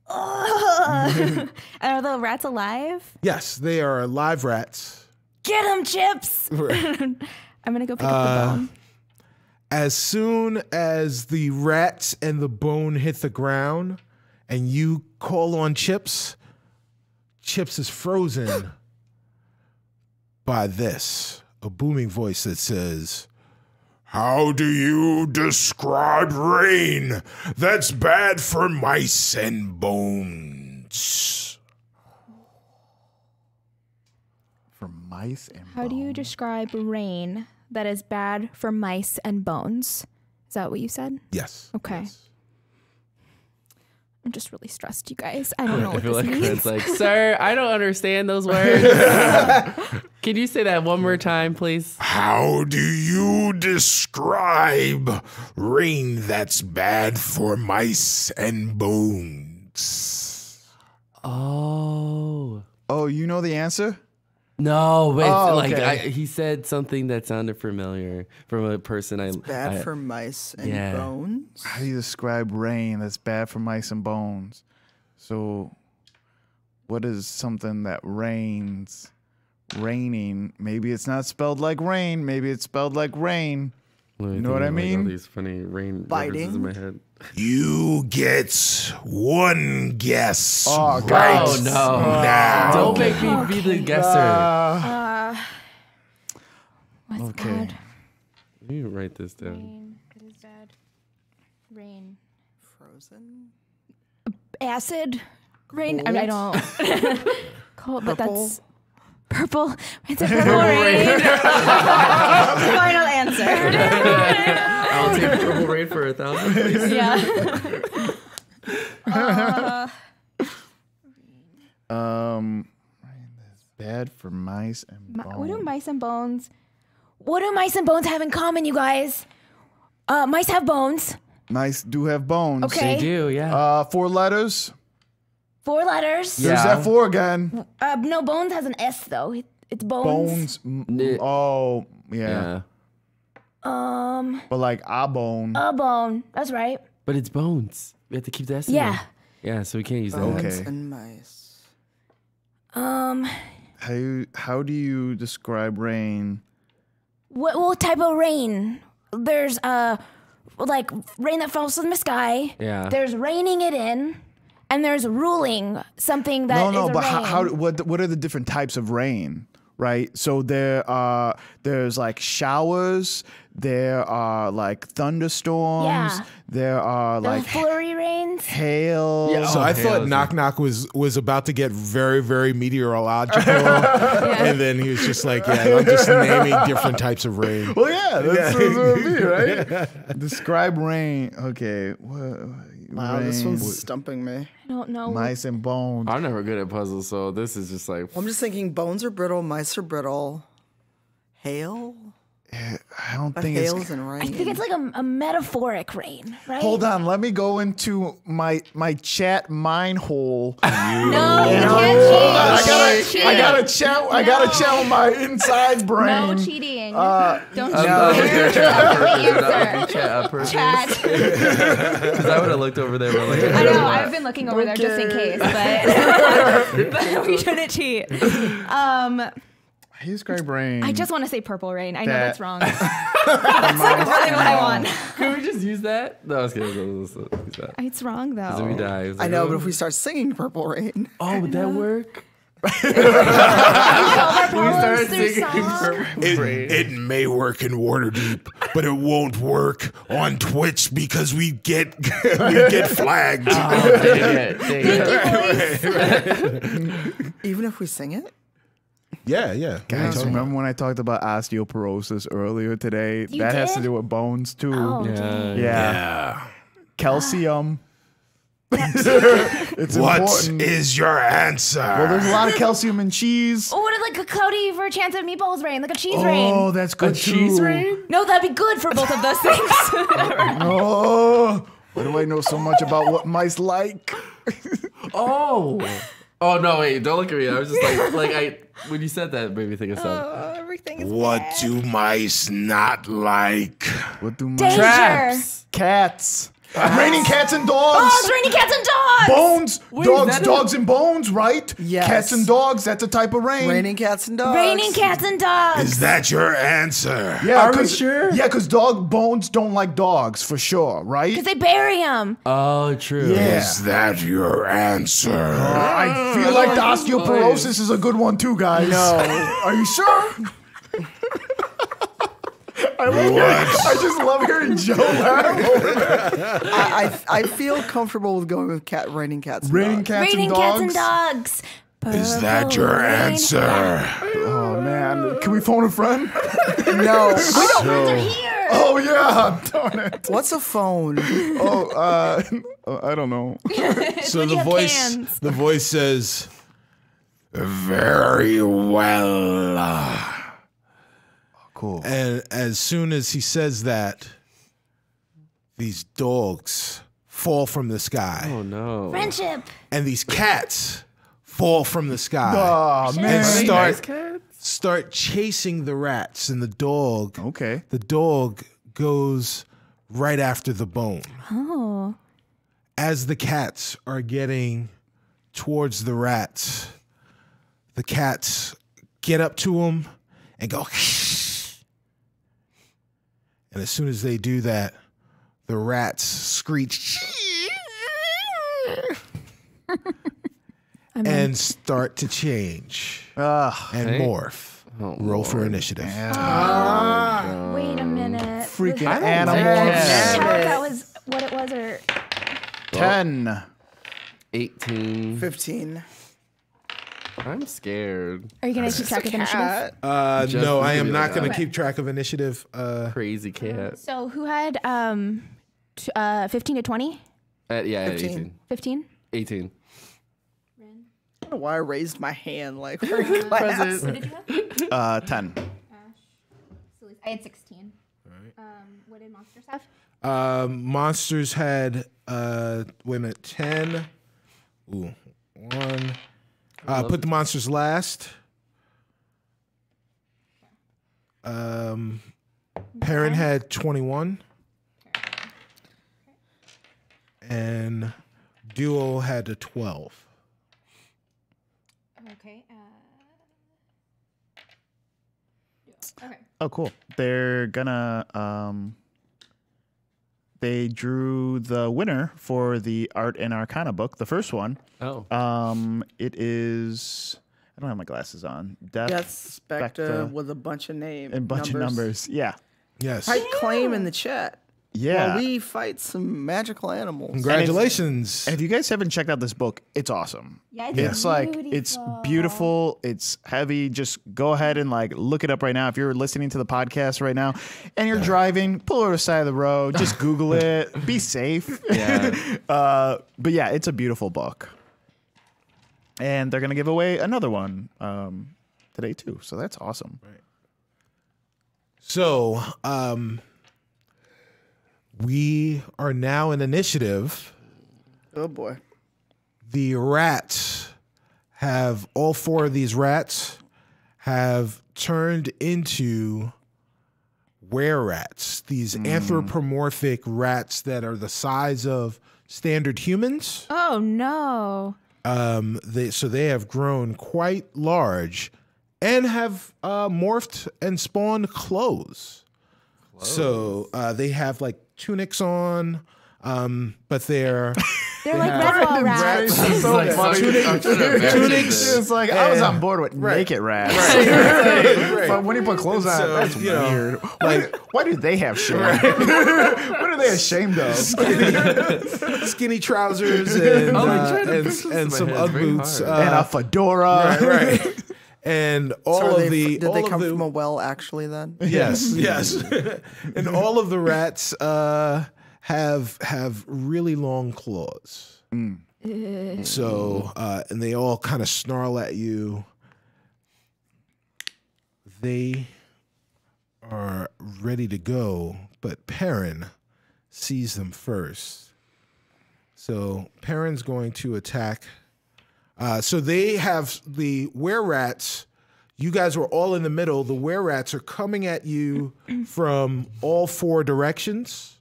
And are the rats alive? Yes, they are live rats. Get them, Chips! I'm gonna go pick up the bone. As soon as the rats and the bone hit the ground and you call on Chips, Chips is frozen by this, a booming voice that says, "How do you describe rain that's bad for mice and bones?" For mice and How do you describe rain that is bad for mice and bones? Is that what you said? Yes. Okay. Yes. I'm just really stressed, you guys. I don't know I what feel this like means. Red's like, sir, I don't understand those words. Can you say that one more time, please? How do you describe rain that's bad for mice and bones? Oh. Oh, you know the answer? No, but Oh, like okay. he said something that sounded familiar from a person Bad for mice and yeah. bones. How do you describe rain that's bad for mice and bones? So, what is something that rains? Raining. Maybe it's not spelled like rain. Maybe it's spelled like rain. You know what I mean? All these funny rain Biting? references in my head. You get one guess. Oh, right God. Oh no! now. Don't make me be the guesser. What's Okay. bad? You write this down. Rain. What is bad? Rain. Frozen. Acid. Rain. I mean, I don't. Cold, but Purple? that's purple. It's a purple rain. Final answer. I'll take purple rain for 1,000, please. Yeah. Rain that's bad for mice and bones. What do mice and bones? What do mice and bones have in common, you guys? Mice have bones. Mice do have bones. Okay. They do, yeah. 4 letters. 4 letters. Yeah. There's that 4 again. No, bones has an S though. It's bones. Bones. Oh, yeah. Yeah. But like a bone. A bone. That's right. But it's bones. We have to keep the S in Yeah. there. Yeah, so we can't use that. Okay. Bones and mice. How do you describe rain? What type of rain? There's like rain that falls from the sky. Yeah. There's raining it in, and there's ruling something that is No, a but rain. what are the different types of rain? Right? So there's like showers, there are like thunderstorms, Yeah. there are There's like flurry rains. hail. Yeah. So Oh, I hail thought is Knock Knock was about to get very, very meteorological. And then he was just like, yeah, I'm just naming different types of rain. Well, yeah, that's what it would be, right? Describe rain. Okay. Wow, this rain, one's stumping me. I don't know. mice and bones. I'm never good at puzzles, so this is just like. I'm just thinking bones are brittle, mice are brittle. Hail? I don't But think hail's it's. and rain. I think it's like a metaphoric rain, right? Hold on, let me go into my chat mine hole. No, you can't cheat. I gotta chat with my inside brain. No cheating. Don't cheat. Because Chat. I would have looked over there. But like, I know. I've been looking over there just in case, but we shouldn't cheat. He describe rain. I just want to say purple rain. I know That- that's wrong. That's like really what I want. Can we just use that? No, I was kidding. Let's use that. It's wrong Because if we though. die, it's I like, know, oh. but if we start singing Purple Rain, Oh, would that work? We started started through singing song. It may work in Waterdeep, but it won't work on Twitch because we get flagged. Oh, dang it. even if we sing it, Yeah. Guys, remember when I talked about osteoporosis earlier today? You that has to did? do with bones too. Oh, Yeah. dang. Yeah. Calcium. It's What important. is your answer? Well, there's a lot of calcium in cheese. Oh, what is like a cloudy for a chance of meatballs rain, like a cheese rain? Oh, that's good too. No, that'd be good for both of those things. Oh, why do I know so much about what mice like? Oh no! Wait, don't look at me. I was just when you said that, it made me think of something. Everything is What bad. do mice not like? What do Danger. Traps. Cats. Raining cats and dogs. Oh, it's raining cats and dogs. Bones. is that Dogs and bones, right? Yes. Cats and dogs, that's a type of rain. Raining cats and dogs. Raining cats and dogs. Is that your answer? Yeah, Are we sure? Yeah, because dog bones don't like dogs, for sure, right? Because they bury them. Oh, true. Yeah. Is that your answer? I feel like the osteoporosis is a good one too, guys. No. Are you sure? I just love hearing Joe laugh. I feel comfortable with going with raining cats. And Raining dogs. cats Raining and cats dogs. and dogs. Is that your Purple rain. answer? Oh man, can we phone a friend? No. They're here. Oh yeah, darn it. What's a phone? I don't know. So when the you have voice, cans. the voice says, "Very well." Cool. And as soon as he says that, these dogs fall from the sky, Oh no. Friendship. and these cats fall from the sky Oh and man. start chasing the rats. And the dog Okay. goes right after the bone. Oh. As the cats are getting towards the rats, the cats get up to them and go. And as soon as they do that, the rats screech and start to change and Hey. morph. Oh, Roll for initiative. Wait a minute. Freaking Was- animal. Can you tell if that was what it was or 10. 18. 15. I'm scared. are you gonna keep track of initiative? No, Justin's I am gonna be not like going to that. keep track of initiative. Crazy cat. So who had 15 to 20? Yeah, 15. 18. 15? 18. I don't know why I raised my hand like we're in class. What did you have? 10. Solis. I had 16. What did monsters have? Monsters had, wait a minute, 10. Ooh, 1. Put the monsters last. Perrin had 21. And Duo had a 12. Okay. Okay. Oh, cool. They're gonna they drew the winner for the Art and Arcana book, the first one. Oh. It is I don't have my glasses on. Death Spectre Spectre with a bunch of names. and bunch of numbers. Yeah. Yes. Type claim in the chat. Yeah. While we fight some magical animals. Congratulations. And if you guys haven't checked out this book, it's awesome. Yeah, It's like it's beautiful. It's heavy. Just go ahead and like look it up right now. If you're listening to the podcast right now and you're driving, pull over to the side of the road. Just Google it. Be safe. Yeah. But yeah, it's a beautiful book. And they're gonna give away another one today too. So that's awesome. So, we are now in initiative. Oh boy. The rats have, all 4 of these rats have turned into were-rats, these anthropomorphic rats that are the size of standard humans. Oh no. They have grown quite large and have morphed and spawned clothes. So they have like tunics on, but they're They're like Redwall rats. It's so Like, funny. I'm trying to imagine this. It's like I was on board with naked rats. But when you put clothes on, So, that's you know, weird. Why do they have shame? What are they ashamed of? skinny trousers and, trying to and picture this in my some head. Ugg Very boots. hard. And a fedora. Right. And all So of the did all they of come the, from a well actually then? yes, and all of the rats have really long claws. So, and they all kind of snarl at you. They are ready to go, but Perrin sees them first. So Perrin's going to attack. So they have the were-rats. You guys were all in the middle. The were-rats are coming at you from all four directions.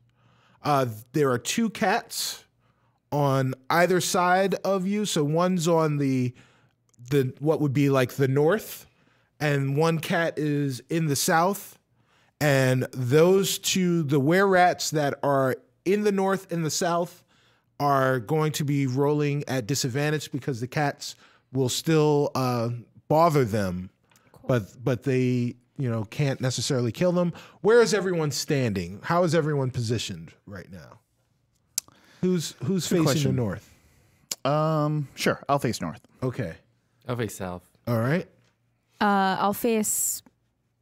There are two cats on either side of you. So one's on the what would be like the north, and one cat is in the south. And those two, the were-rats that are in the north and the south, are going to be rolling at disadvantage because the cats will still bother them, but they can't necessarily kill them. Where is everyone standing? How is everyone positioned right now? Who's facing question. the north? Sure, I'll face north. Okay. I'll face south. All right. I'll face.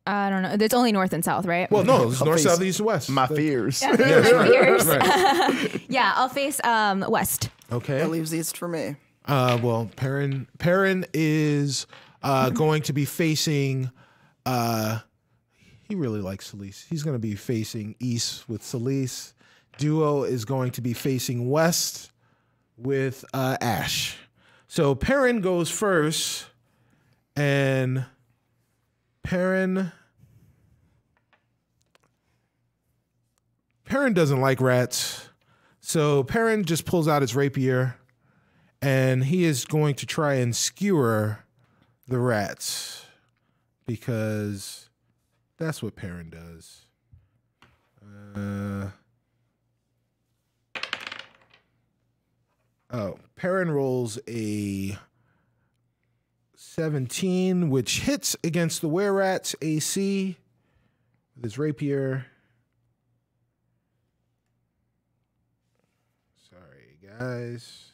I don't know. It's only north and south, right? Well, no, it's north, face south, east, and west. My fears. Yes, right. Yours. Right. Yeah, I'll face west. Okay. That leaves east for me. Well, Perrin is going to be facing. He really likes Solis. He's going to be facing east with Solis. Duo is going to be facing west with Ash. So Perrin goes first, and Perrin doesn't like rats. So Perrin just pulls out his rapier, and he is going to try and skewer the rats because that's what Perrin does. Perrin rolls a 17, which hits against the were-rats AC with his rapier. Sorry, guys.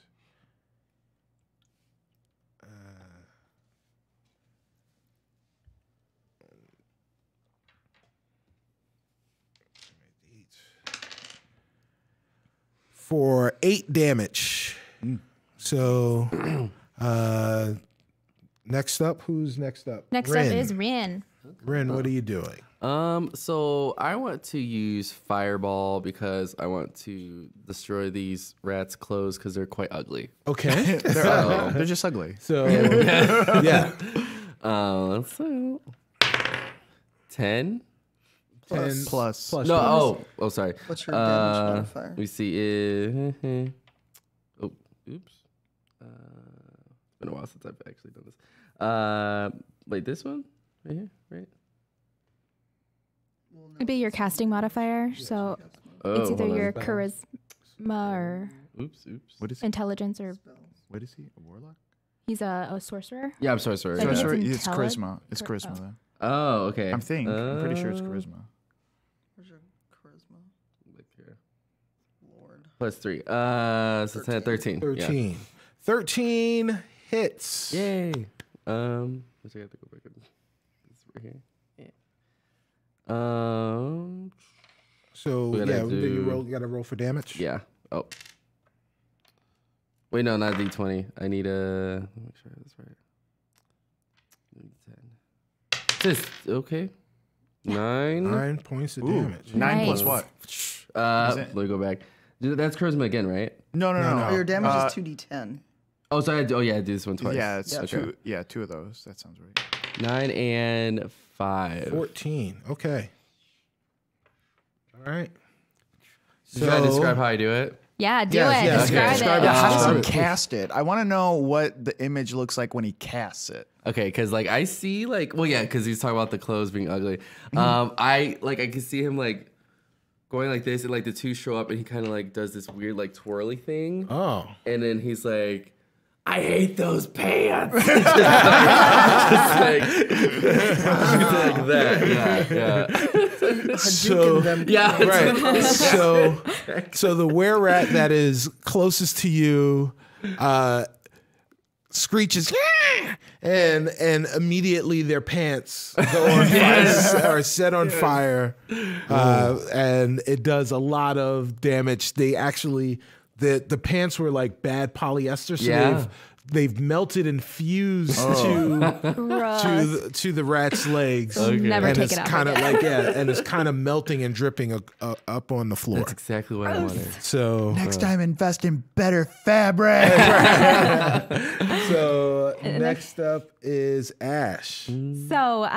For 8 damage. So, next up, who's next up? Next Rin. up is Rin. Rin, what are you doing? So I want to use Fireball because I want to destroy these rats' clothes because they're quite ugly. Okay. They're just ugly. So, yeah. So 10. Plus. No, sorry. What's your damage modifier? We see. Oh, oops. It's been a while since I've actually done this. Wait, this one right here, right? It'd be your casting modifier, so Oh, it's either hold on. your charisma or Oops. What is he? intelligence, or What is he? A warlock? he's a sorcerer. Yeah, I'm sorry. I think it's Sorcerer? It's intelli- charisma. It's charisma. oh. Though. Oh, okay. I'm pretty sure it's charisma. Where's your charisma? Look here. Lord. Plus 3. So 10, 13. 13. 13 hits. Yeah. Yay. Which I have to go back. It's right here. So, We gotta yeah, then you do- got to roll for damage. Yeah. Oh. Wait, no, not D20. I need a. Let me make sure that's right. D10. Okay. 9. 9 points of Ooh, damage. 9 plus Nice. what? Let me go back. That's charisma again, right? No. Oh, your damage is 2d10. Oh, sorry. I do this one twice. Yeah, it's Okay. two of those. That sounds right. 9 and 5. 14. Okay. All right. Should I describe how I do it? Yeah, do Yes, it. yes, Describe okay. it. Describe it. Yeah, how Describe does he it. cast it? I want to know what the image looks like when he casts it. Okay, because like I see because he's talking about the clothes being ugly. I can see him like going like this, and like the two show up, and he kind of like does this weird like twirly thing, Oh. and then he's like, "I hate those pants." Just like that. Yeah. So, Yeah. right. So the were-rat that is closest to you screeches, "Yeah!" and immediately their pants go on fire, are set on fire, and it does a lot of damage. They actually the pants were like bad polyester, so Yeah. they've melted and fused to the rat's legs. Never and take it's it out kind of again. like and it's kind of melting and dripping up on the floor. That's exactly what I wanted. So Next time, invest in better fabric. so next up is Ash. So,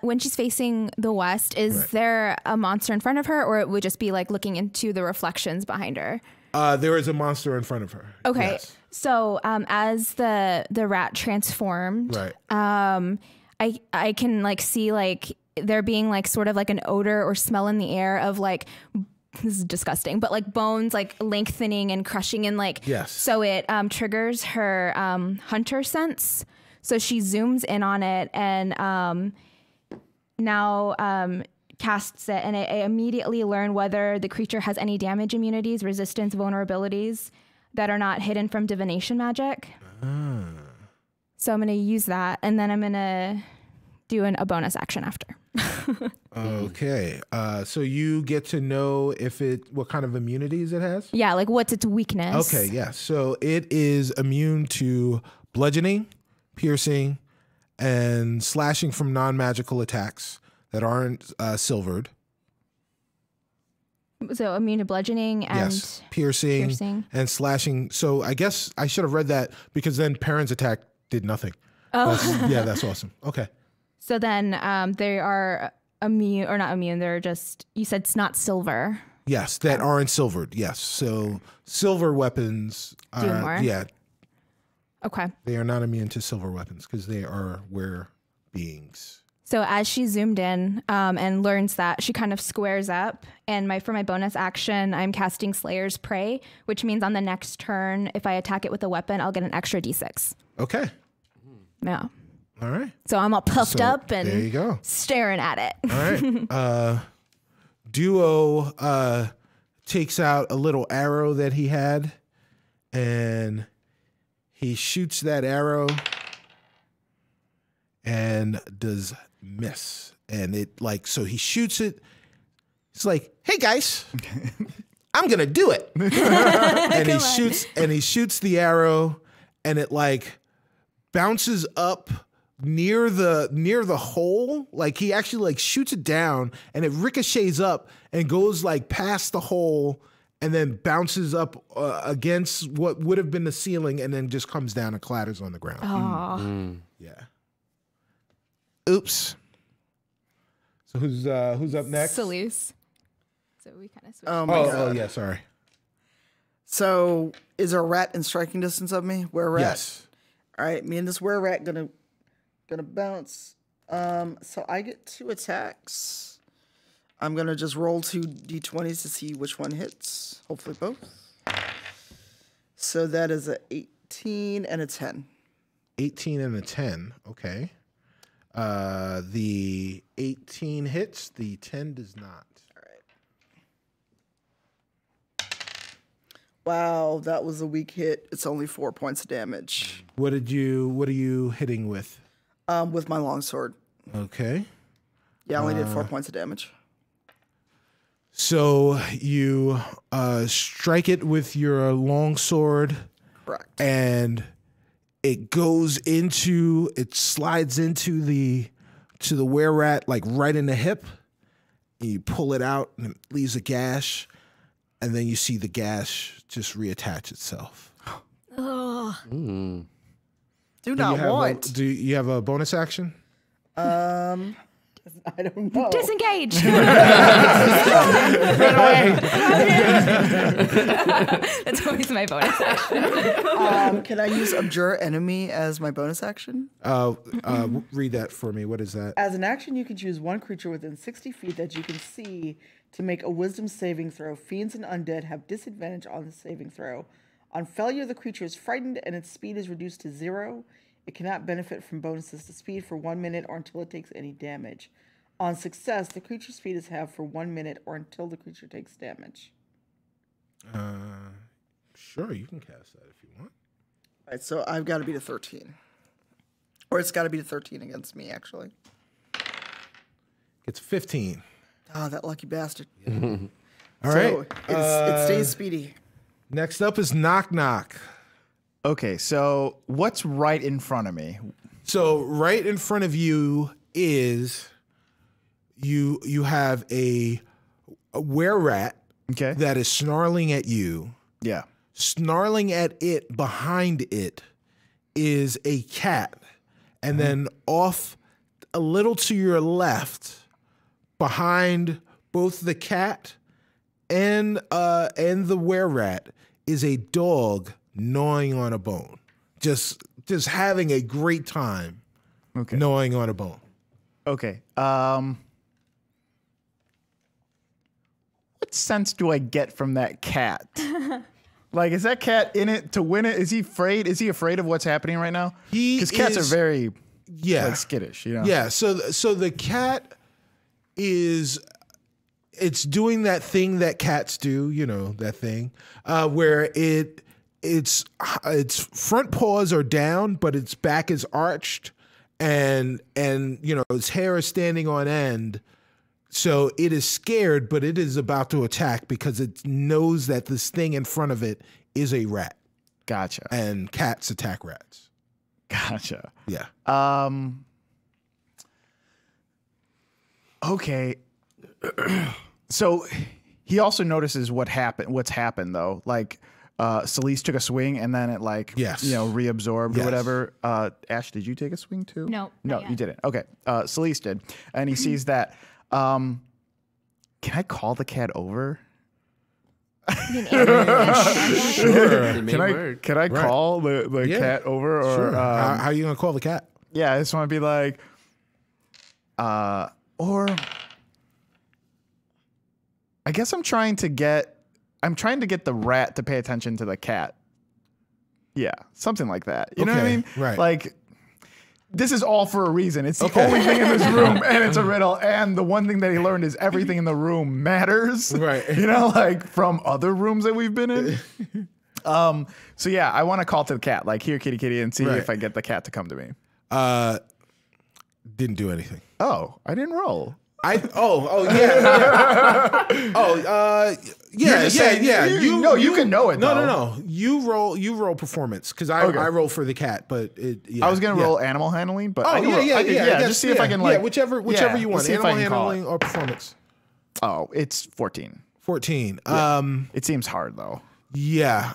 when she's facing the west, is there a monster in front of her, or it would just be like looking into the reflections behind her? There is a monster in front of her. Okay. Yes. So, as the rat transformed, Right. I can like see like there being like sort of like an odor or smell in the air of like, this is disgusting, but like bones like lengthening and crushing and like, Yes. so it triggers her hunter sense. So she zooms in on it and now casts it, and I immediately learn whether the creature has any damage immunities, resistance, vulnerabilities that are not hidden from divination magic. So I'm going to use that, and then I'm going to do a bonus action after. Okay. So you get to know what kind of immunities it has? Yeah, like what's its weakness? Okay, yeah. So it is immune to bludgeoning, piercing, and slashing from non-magical attacks that aren't silvered. So immune to bludgeoning and Yes, piercing and slashing. So I guess I should have read that because then Perrin's attack did nothing. Oh. That's awesome. Okay. So then they are immune, or not immune, they're just, you said it's not silver. Yes, that aren't silvered. Yes. So silver weapons Do more? Yeah, Okay. they are not immune to silver weapons because they are were beings. So as she zoomed in and learns that, she kind of squares up. And for my bonus action, I'm casting Slayer's Prey, which means on the next turn, if I attack it with a weapon, I'll get an extra d6. Okay. Yeah. All right. So I'm all puffed So, up and there you go. staring at it. All right. Duo takes out a little arrow that he had, and he shoots that arrow and does miss. And it so he shoots it. It's like, hey guys, I'm gonna do it. and he shoots the arrow, and it bounces up near the hole. Like he actually shoots it down, and it ricochets up and goes past the hole, and then bounces up against what would have been the ceiling, and then just comes down and clatters on the ground. Oh. Yeah. Oops. So who's up next? Solis. So we kind of switched. Oh yeah, sorry. So is there a rat in striking distance of me? Where rat? Yes. All right, me and this were rat gonna bounce. So I get 2 attacks. I'm gonna just roll 2 d20s to see which one hits. Hopefully both. So that is a 18 and a 10. 18 and a 10. Okay. The 18 hits. The 10 does not. All right. Wow, that was a weak hit. It's only 4 points of damage. What are you hitting with? With my longsword. Okay. Yeah, I only did 4 points of damage. So you strike it with your longsword, Correct. and it slides into the were-rat right in the hip. And you pull it out, and it leaves a gash, and then you see the gash just reattach itself. Do not want. Do you have a bonus action? I don't know. Disengage. That's always my bonus action. Can I use Abjure Enemy as my bonus action? Read that for me. What is that? As an action, you can choose one creature within 60 feet that you can see to make a wisdom saving throw. Fiends and undead have disadvantage on the saving throw. On failure, the creature is frightened and its speed is reduced to 0. It cannot benefit from bonuses to speed for 1 minute or until it takes any damage. On success, the creature's speed is halved for 1 minute or until the creature takes damage. Sure, you can cast that if you want. All right, so I've got to beat a 13. Or it's got to beat a 13 against me, actually. It's 15. Ah, that lucky bastard. All right. So it stays speedy. Next up is Knock Knock. Okay, so what's right in front of me? So right in front of you is you have a were-rat Okay. that is snarling at you. Yeah. Snarling at it behind it is a cat. And then off a little to your left, behind both the cat and the were-rat, is a dog gnawing on a bone. Just having a great time gnawing on a bone. Okay. What sense do I get from that cat? Like, is that cat in it to win it? Is he afraid? Is he afraid of what's happening right now? Because cats are very like skittish, you know? Yeah. So the cat it's doing that thing that cats do, you know, that thing, where its front paws are down, but its back is arched, and you know, its hair is standing on end. So it is scared, but it is about to attack because it knows that this thing in front of it is a rat. Gotcha. And cats attack rats. Gotcha. Yeah. Okay. So he also notices what's happened though. Like Solis took a swing and then it reabsorbed or whatever. Ash, did you take a swing too? No, No, not yet. you didn't. Okay. Solis did. And he sees that. Can I call the cat over? Sure. It may work. Can I call the cat over? Or Sure. How are you gonna call the cat? yeah, I just want to be like, or I guess I'm trying to get the rat to pay attention to the cat. Yeah, something like that. You know what I Okay, mean? right. Like, this is all for a reason. It's the only thing in this room, and it's a riddle. And the one thing that he learned is everything in the room matters. Right. You know, like from other rooms that we've been in. So yeah, I want to call to the cat, like, here, kitty, kitty, and see Right. if I get the cat to come to me. Didn't do anything. Oh, I didn't roll. Yeah. You can know it. No, though. no. You roll performance because I roll for the cat, but I was gonna roll animal handling, but I can roll, I guess, just see if I can like whichever you let's want, see if I animal can call handling or performance. Oh, it's 14. 14. It seems hard though. Yeah.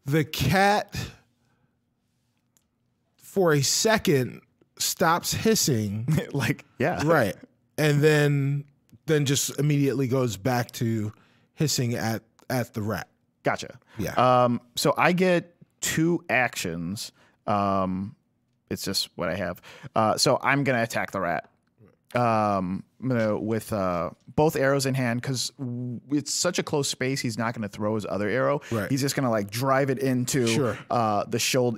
The cat for a second stops hissing. Like, yeah. Right. And then just immediately goes back to hissing at the rat. Gotcha. Yeah. So I get 2 actions. It's just what I have. So I'm gonna attack the rat. With both arrows in hand, because it's such a close space. He's not going to throw his other arrow. Right. He's just going to like drive it into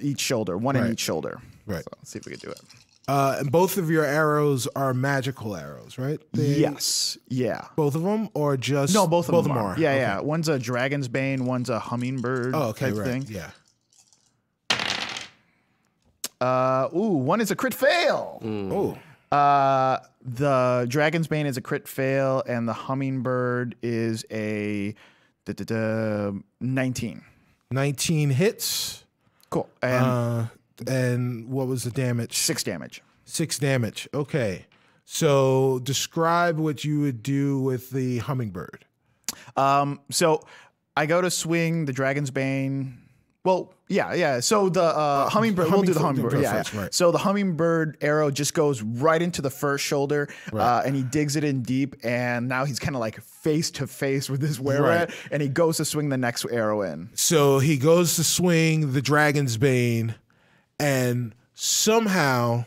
each shoulder, one in each shoulder. Right. So let's see if we can do it. And both of your arrows are magical arrows, right? Yes. Yeah. Both of them, or just No, both of them are. Yeah, yeah. One's a dragon's bane. One's a hummingbird. Oh, okay, type right. thing. Yeah. One is a crit fail. Oh. The Dragon's Bane is a crit fail, and the Hummingbird is a 19. 19 hits. Cool. And what was the damage? 6 damage. 6 damage. Okay. So describe what you would do with the hummingbird. So I go to swing the Dragon's Bane. Well, yeah. So the hummingbird, we'll do the hummingbird. Yeah. Right. So the hummingbird arrow just goes right into the first shoulder, and he digs it in deep, and now he's kind of like face to face with this were-rat, and he goes to swing the next arrow in. So he goes to swing the Dragon's Bane, and somehow,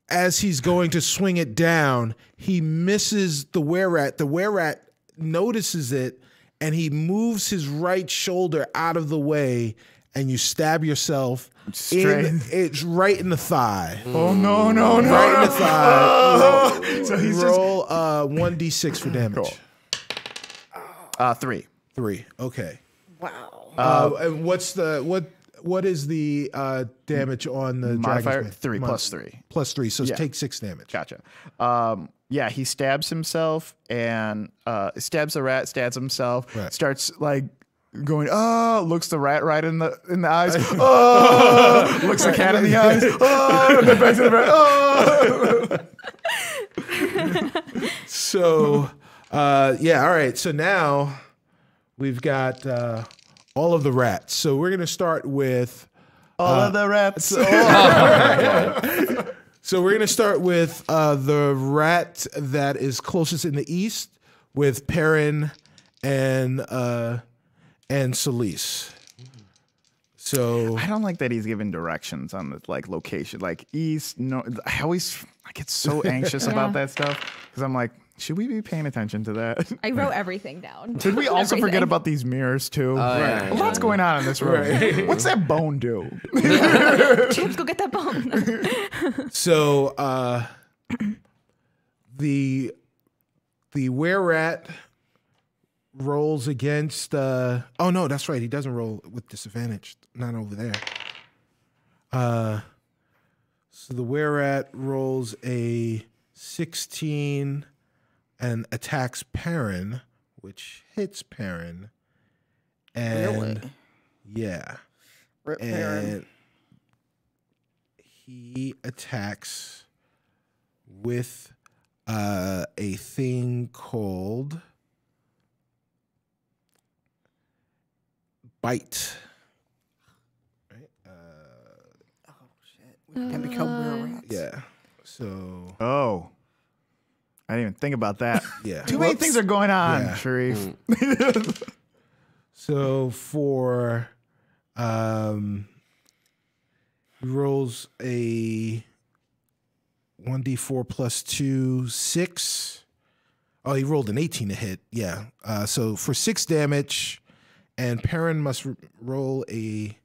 as he's going to swing it down, he misses the were-rat. The were-rat notices it, and he moves his right shoulder out of the way, and you stab yourself it's right in the thigh. Oh no! Right in the thigh. So he's roll 1d6 for damage. Cool. 3. 3. Okay. Wow. And what what is the damage on the Modifier dragon's 3 plus 3. Plus 3, so Yeah. take 6 damage. Gotcha. Yeah, he stabs himself and stabs the rat, stabs himself, Right. starts like going, looks the rat right in the eyes, looks the cat in the eyes, and then back to the rat, So, yeah, all right. So now we've got all of the rats. So we're going to start with. all of the rats. So we're going to start with the rat that is closest in the east with Perrin and Solis. So I don't like that he's giving directions on the like location, like east. No, I get so anxious about that stuff because I'm like, should we be paying attention to that? I wrote everything down. Did we also forget Everything. about these mirrors too? yeah, A lot's going on in this room. Right. What's that bone do? Chips, go get that bone. So the were rat rolls against oh no, that's right. He doesn't roll with disadvantage. Not over there. So the were rat rolls a 16 and attacks Perrin, which hits Perrin. And Really? yeah. Rip Perrin. And he attacks with a thing called bite. Right? Can become were rats. Yeah. So Oh, I didn't even think about that. yeah. Too many things are going on, Yeah. Sharif. So for he rolls a 1d4 plus 2, 6. Oh, he rolled an 18 to hit. Yeah. So for 6 damage, and Perrin must roll a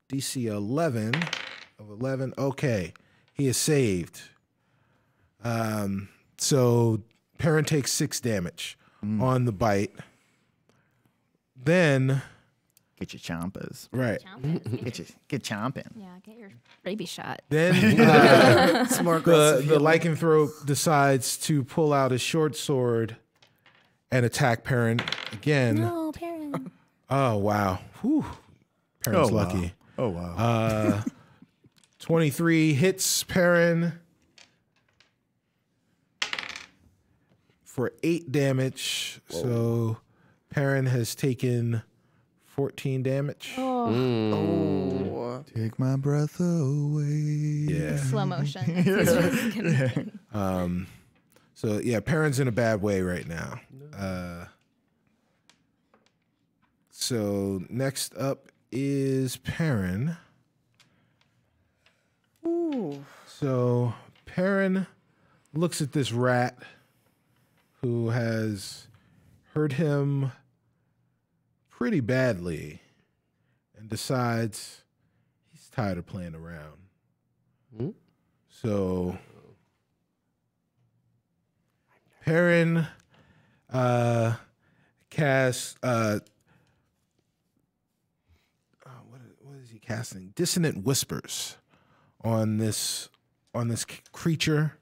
DC 11 of 11. Okay. He is saved. So Perrin takes 6 damage on the bite. Then, Get your chompers. right. Get chomping. Yeah, get your rabies shot. Then It's more aggressive. the lycanthrope decides to pull out his short sword and attack Perrin again. No, parent. Oh wow. Whew. Perrin's wow. lucky. Oh wow. 23 hits Perrin for 8 damage. So Perrin has taken 14 damage. Oh. Take my breath away. Yeah. Slow motion. So yeah, Perrin's in a bad way right now. So next up is Perrin. Ooh. So Perrin looks at this rat who has hurt him pretty badly and decides he's tired of playing around. So Perrin casts what is he casting? Dissonant Whispers on this creature.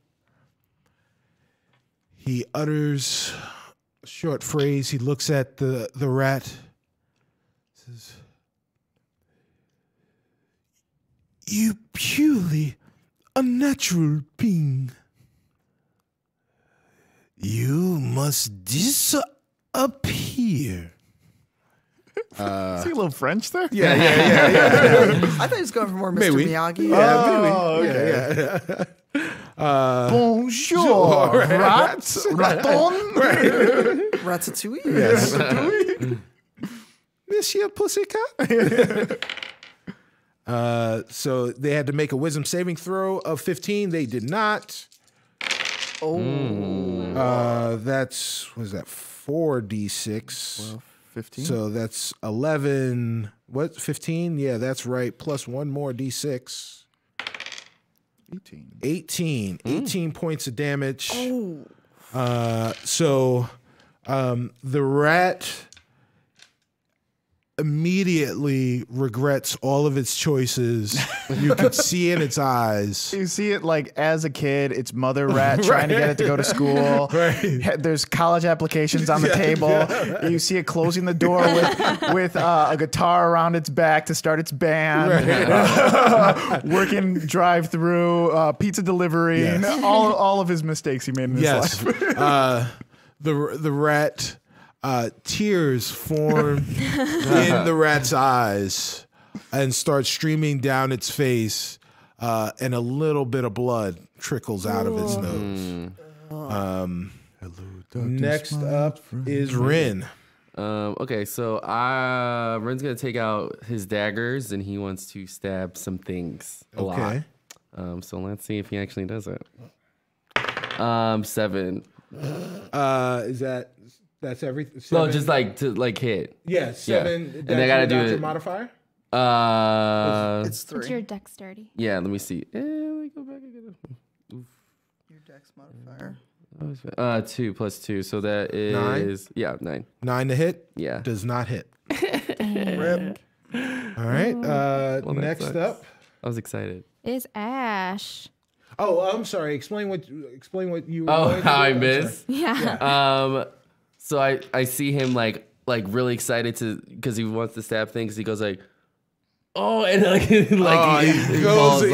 He utters a short phrase. He looks at the rat. Says, "You purely unnatural being. You must disappear." Is he a little French there? Yeah. I thought he was going for more Mr. Maybe. Miyagi. Yeah. Bonjour, rat, raton. Ratatouille. Yes. Monsieur Pussycat. So they had to make a wisdom saving throw of 15. They did not. Oh. That's, what is that, 4d6. 15. So that's 11. What, 15? Yeah, that's right. Plus one more d6. 18. 18. 18 points of damage. Oh. So the rat immediately regrets all of its choices. You could see in its eyes. You see it like as a kid, it's mother rat trying to get it to go to school. Right. There's college applications on the table. You see it closing the door with a guitar around its back to start its band. Right. Working drive-through, pizza delivery, all of his mistakes he made in his life. The rat. Tears form in the rat's eyes and start streaming down its face, and a little bit of blood trickles out of its nose. Next up is Rin. Okay, so Ren's gonna take out his daggers and he wants to stab some things a lot. So let's see if he actually does it. 7. That's everything? No, just like to hit. Yeah, 7. And I gotta do it. Modifier? It's 3. It's your dexterity. Yeah, let me see. Let me go back again. Your dex modifier. 2 plus 2, so that is 9. 9 to hit? Yeah. Does not hit. Rip. All right. Next up. I was excited. Is Ash. Oh, I'm sorry. Explain what you. Oh, how I missed. Yeah. So I see him like really excited because he wants to stab things. He goes like, oh, and he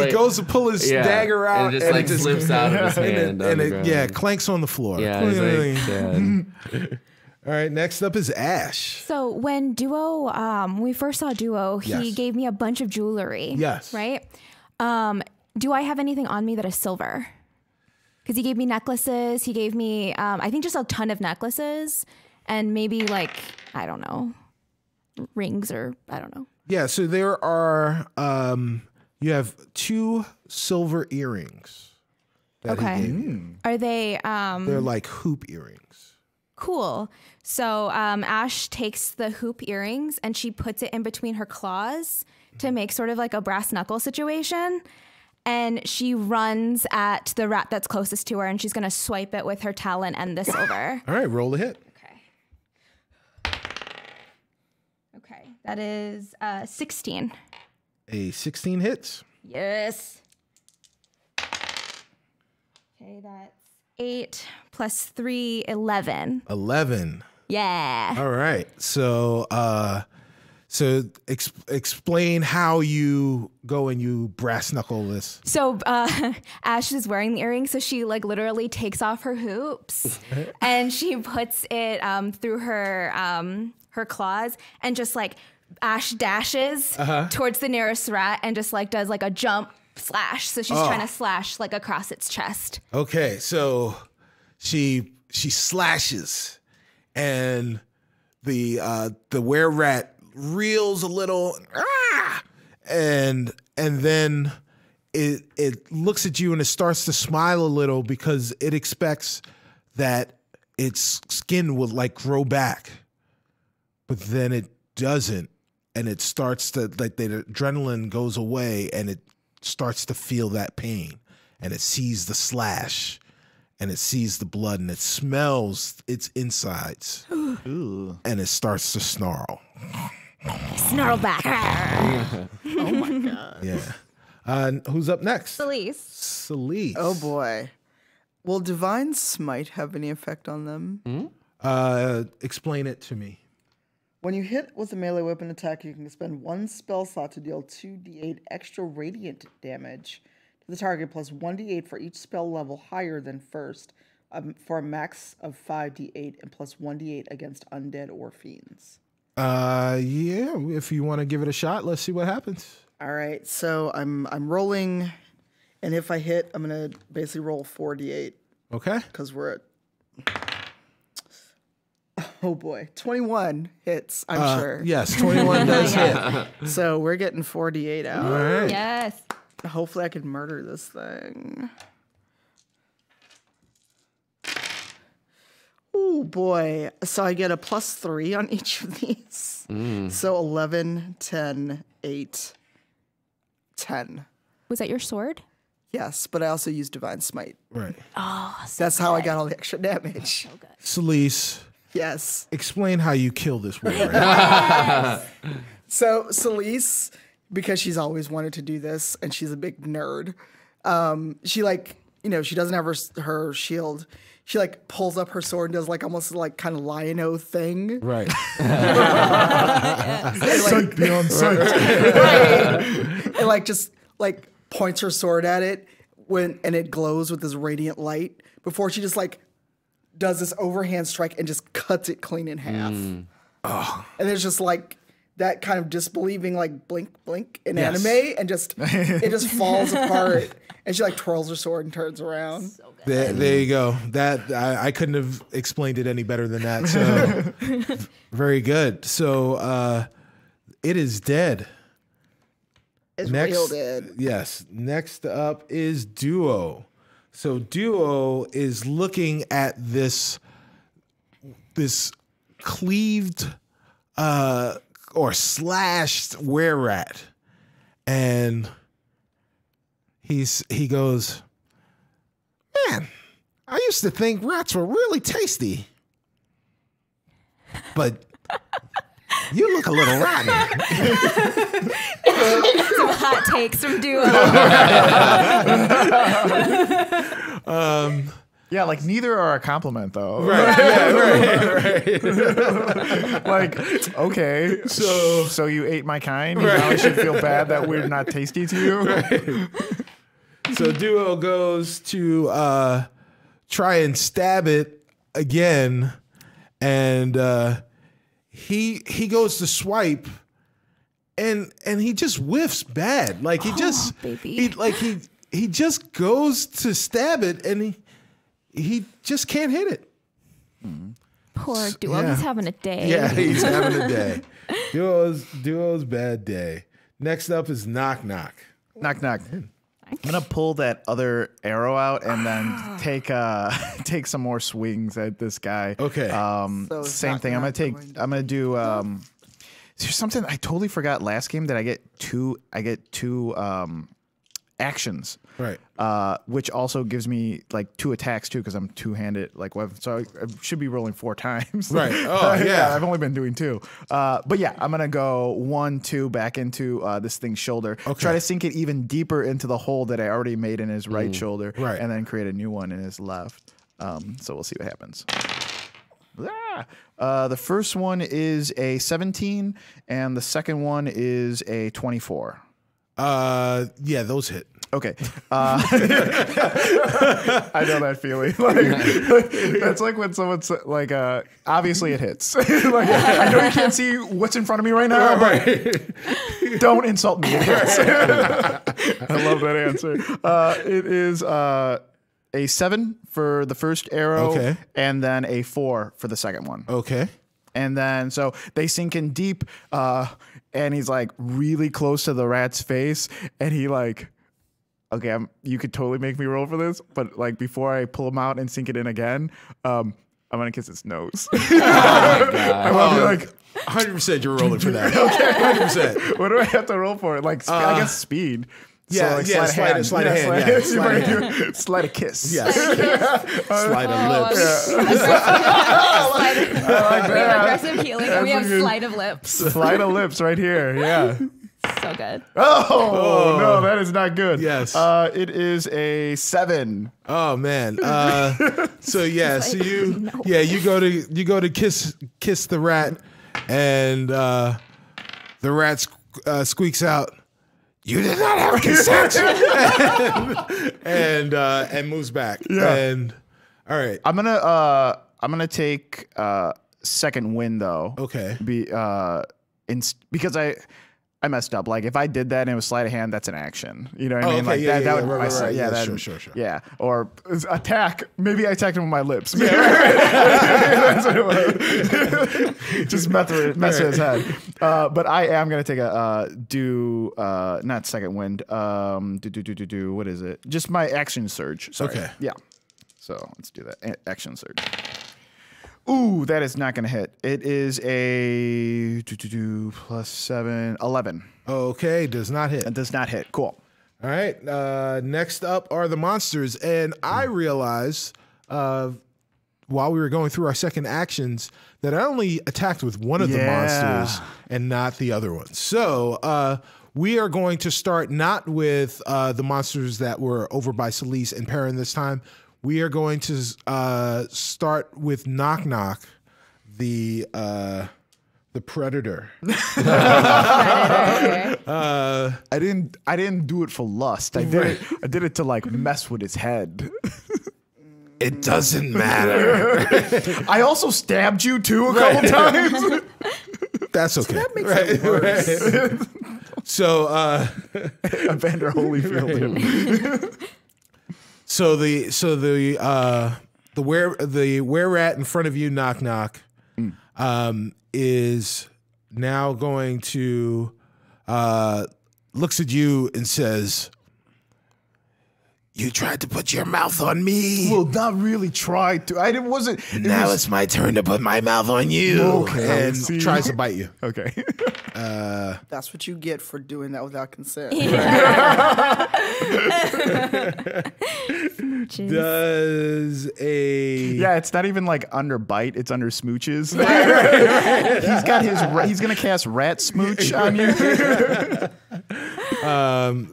goes to pull his dagger out, and it just slips out of his hand, and it clanks on the floor. Yeah, it's like, All right, next up is Ash. So when we first saw Duo, he gave me a bunch of jewelry. Yes. Right. Do I have anything on me that is silver? Because he gave me necklaces. He gave me, I think, just a ton of necklaces, and maybe I don't know, rings or I don't know. Yeah, so there are, you have 2 silver earrings that he gave you. Are they? They're like hoop earrings. Cool. So Ash takes the hoop earrings and she puts it in between her claws to make sort of like a brass knuckle situation. And she runs at the rat that's closest to her, and she's going to swipe it with her talon and the silver. All right, roll the hit. Okay, that is 16. A 16 hits. Yes. Okay, that's 8 plus 3, 11. 11. Yeah. All right. So, explain how you go and you brass knuckle this. So Ash is wearing the earring, so she literally takes off her hoops and she puts it through her claws and just Ash dashes towards the nearest rat and just does a jump slash. So she's trying to slash across its chest. Okay, so she slashes, and the were-rat reels a little, and then it looks at you and it starts to smile a little because it expects that its skin will grow back, but then it doesn't, and it starts to the adrenaline goes away, and it starts to feel that pain, and it sees the slash, and it sees the blood, and it smells its insides. Ooh. And it starts to snarl. Snarl back. Oh my god. Yeah. Who's up next? Solis. Oh boy. Will Divine Smite have any effect on them? Explain it to me. When you hit with a melee weapon attack, you can spend 1 spell slot to deal 2d8 extra radiant damage to the target, plus 1d8 for each spell level higher than first, for a max of 5d8 and plus 1d8 against undead or fiends. Yeah, if you want to give it a shot, let's see what happens. All right, so I'm rolling, and if I hit, I'm gonna basically roll 4d8. Okay. Because we're at, oh boy, 21 hits. I'm sure. Yes, 21 does hit. So we're getting 4d8 out. All right. Yes. Hopefully, I can murder this thing. Oh boy. So I get a +3 on each of these. So 11, 10, 8, 10. Was that your sword? Yes, but I also used Divine Smite. Right. Oh, That's how I got all the extra damage. Solis, Yes. Explain how you kill this warrior. So Solis, because she's always wanted to do this, and she's a big nerd. She she doesn't have her shield. She pulls up her sword and does almost kind of lion-o thing. Right. Sight beyond sight. And just points her sword at it and it glows with this radiant light before she just does this overhand strike and just cuts it clean in half. Oh. And there's just that kind of disbelieving blink blink in anime, and it just falls apart. And she twirls her sword and turns around. So there you go. That I couldn't have explained it any better than that. So very good. So it is dead. It's real dead. Yes. Next up is Duo. So Duo is looking at this cleaved or slashed were-rat, and he goes, man, I used to think rats were really tasty, but you look a little rotten. Some hot takes from Duo. Yeah, neither are a compliment though. Right. Yeah, right. Okay, so you ate my kind. Right. Now I should feel bad that we're not tasty to you. Right. So Duo goes to try and stab it again, and he goes to swipe, and he just whiffs bad. He just goes to stab it, and he just can't hit it. Poor Duo, he's having a day. Yeah, he's having a day. Duo's bad day. Next up is Knock Knock. Knock Knock. I'm gonna pull that other arrow out and then take some more swings at this guy. Okay. Same thing. I'm gonna do. There's something I totally forgot last game that I get two actions. Right. Which also gives me 2 attacks too, because I'm two-handed weapon. So I should be rolling 4 times. Right. Oh yeah. I've only been doing 2. But yeah, I'm gonna go 1, 2 back into this thing's shoulder. Okay. Try to sink it even deeper into the hole that I already made in his right shoulder. Right. And then create a new one in his left. So we'll see what happens. The first one is a 17, and the second one is a 24. Yeah, those hit. Okay. I know that feeling. That's when someone's obviously it hits. I know you can't see what's in front of me right now, but don't insult me. It hits. I love that answer. It is a 7 for the first arrow, okay, and then a 4 for the second one. Okay. And then so they sink in deep, and he's really close to the rat's face, and he okay, you could totally make me roll for this, but before I pull him out and sink it in again, I'm gonna kiss his nose. Oh my God. I'm 100% you're rolling for that. Okay, 100%. What do I have to roll for? I guess speed. Yeah, so sleight of hand. Sleight of kiss. Yes. Sleight of lips. Aggressive healing. We have sleight of lips. Sleight of lips right here. Yeah. So good. Oh no, that is not good. Yes. It is a 7. Oh man. So yeah, so you go to kiss the rat, and the rat squeaks out, "You did not have consent," and moves back. Yeah. And all right, I'm gonna take second win though. Okay. Because I messed up. If I did that and it was sleight of hand, that's an action. You know what I mean? Okay, that would right. Yeah, sure. Yeah, or attack. Maybe I attacked him with my lips. Yeah, that's what it was. Just mess with his head. But I am gonna take a not second wind. What is it? Just my action surge. Sorry. Okay. Yeah. So let's do that. Action surge. Ooh, that is not going to hit. It is a plus 7, 11. Okay, does not hit. It does not hit. Cool. All right. Next up are the monsters, and I realize while we were going through our second actions that I only attacked with one of the monsters and not the other one. So we are going to start not with the monsters that were over by Solis and Perrin this time. We are going to start with Knock Knock, the predator. I didn't do it for lust. I did it to like mess with his head. It doesn't matter. I also stabbed you too a couple times. That's okay. That makes it worse. So Evander Holyfield him. So the were rat in front of you, Knock Knock, is now going to looks at you and says, "You tried to put your mouth on me. Well, not really tried to. I wasn't. Now it's my turn to put my mouth on you." Okay, and see. tries to bite you. Okay. That's what you get for doing that without consent. Does a Yeah, it's not even like under bite; it's under smooches. He's gonna cast rat smooch on you.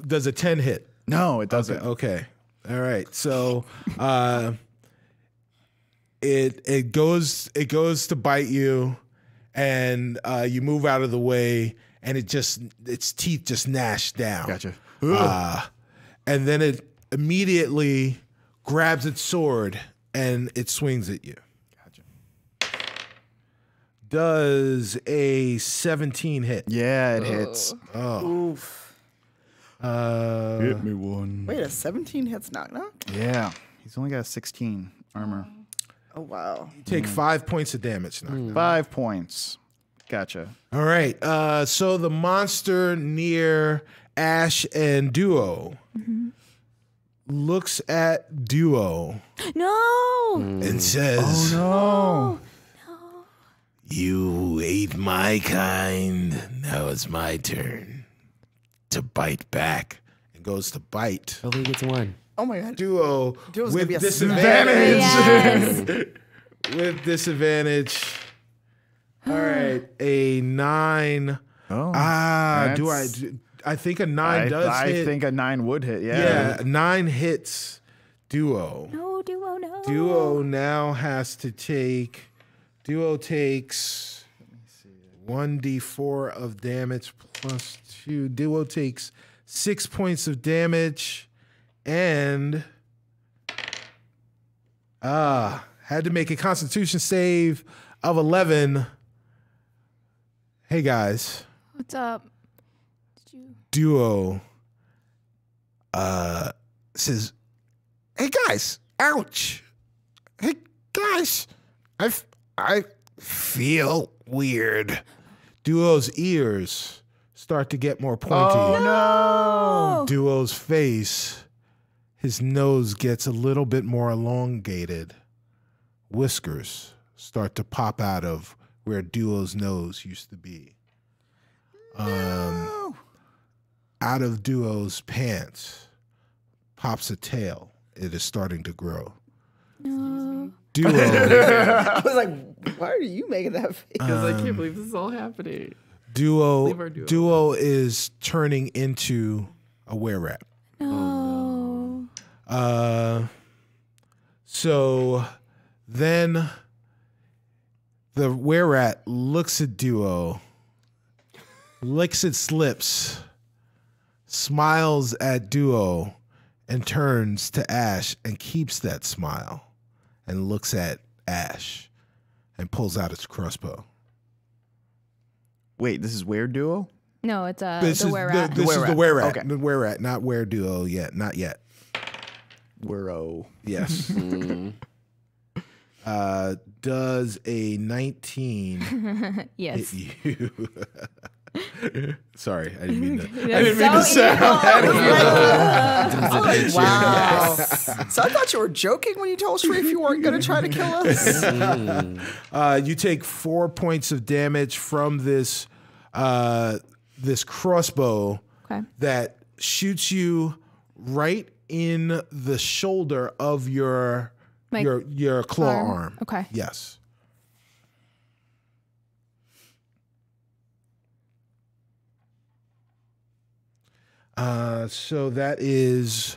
does a 10 hit? No, it doesn't. Okay. All right. So it goes to bite you, and you move out of the way, and its teeth just gnash down. Gotcha. And then it immediately grabs its sword and it swings at you. Gotcha. Does a 17 hit? Yeah, it hits. Oof. Hit me one. Wait, a 17 hits Knock Knock? Yeah, he's only got a 16 armor. Oh, wow. Take 5 points of damage. Knock Knock. 5 points. Gotcha. All right. So the monster near Ash and Duo looks at Duo No. and says, No. "You ate my kind. Now it's my turn to bite back." And goes to bite. Oh, he gets one. Oh, my God. Duo Duo's gonna with be a disadvantage. Yes. With disadvantage. All right, a 9. Oh, Do that's- I think a 9 does I hit. think a 9 would hit. Yeah. Yeah, 9 hits Duo. No, Duo, no. Duo now has to take. Duo takes 1d4 of damage plus 2. Duo takes 6 points of damage, and had to make a Constitution save of 11. Hey guys, What's up? Did you? Duo says, "Hey guys, ouch! Hey guys, I feel weird." Duo's ears start to get more pointy. Oh no! Duo's face, his nose gets a little bit more elongated. Whiskers start to pop out of where Duo's nose used to be. Out of Duo's pants pops a tail. It is starting to grow. No. Duo, I was like, why are you making that face? Because I can't believe this is all happening. Duo, our Duo. Duo is turning into a were-rat. No. So then the were-rat looks at Duo, licks its lips, smiles at Duo, and turns to Ash and keeps that smile and looks at Ash and pulls out its crossbow. Wait, this is Where Duo? No, it's This the is were the, rat. this is the were-rat. were-rat. Okay. The were-rat, not were-duo yet. Not yet. Wero. Yes. Does a 19 Yes. hit you? Sorry, I didn't mean to. I That's didn't mean to so sound. evil. Wow. So I thought you were joking when you told Sharif you weren't going to try to kill us. You take 4 points of damage from this this crossbow Okay. that shoots you right in the shoulder of your your claw arm. Okay. Yes. So those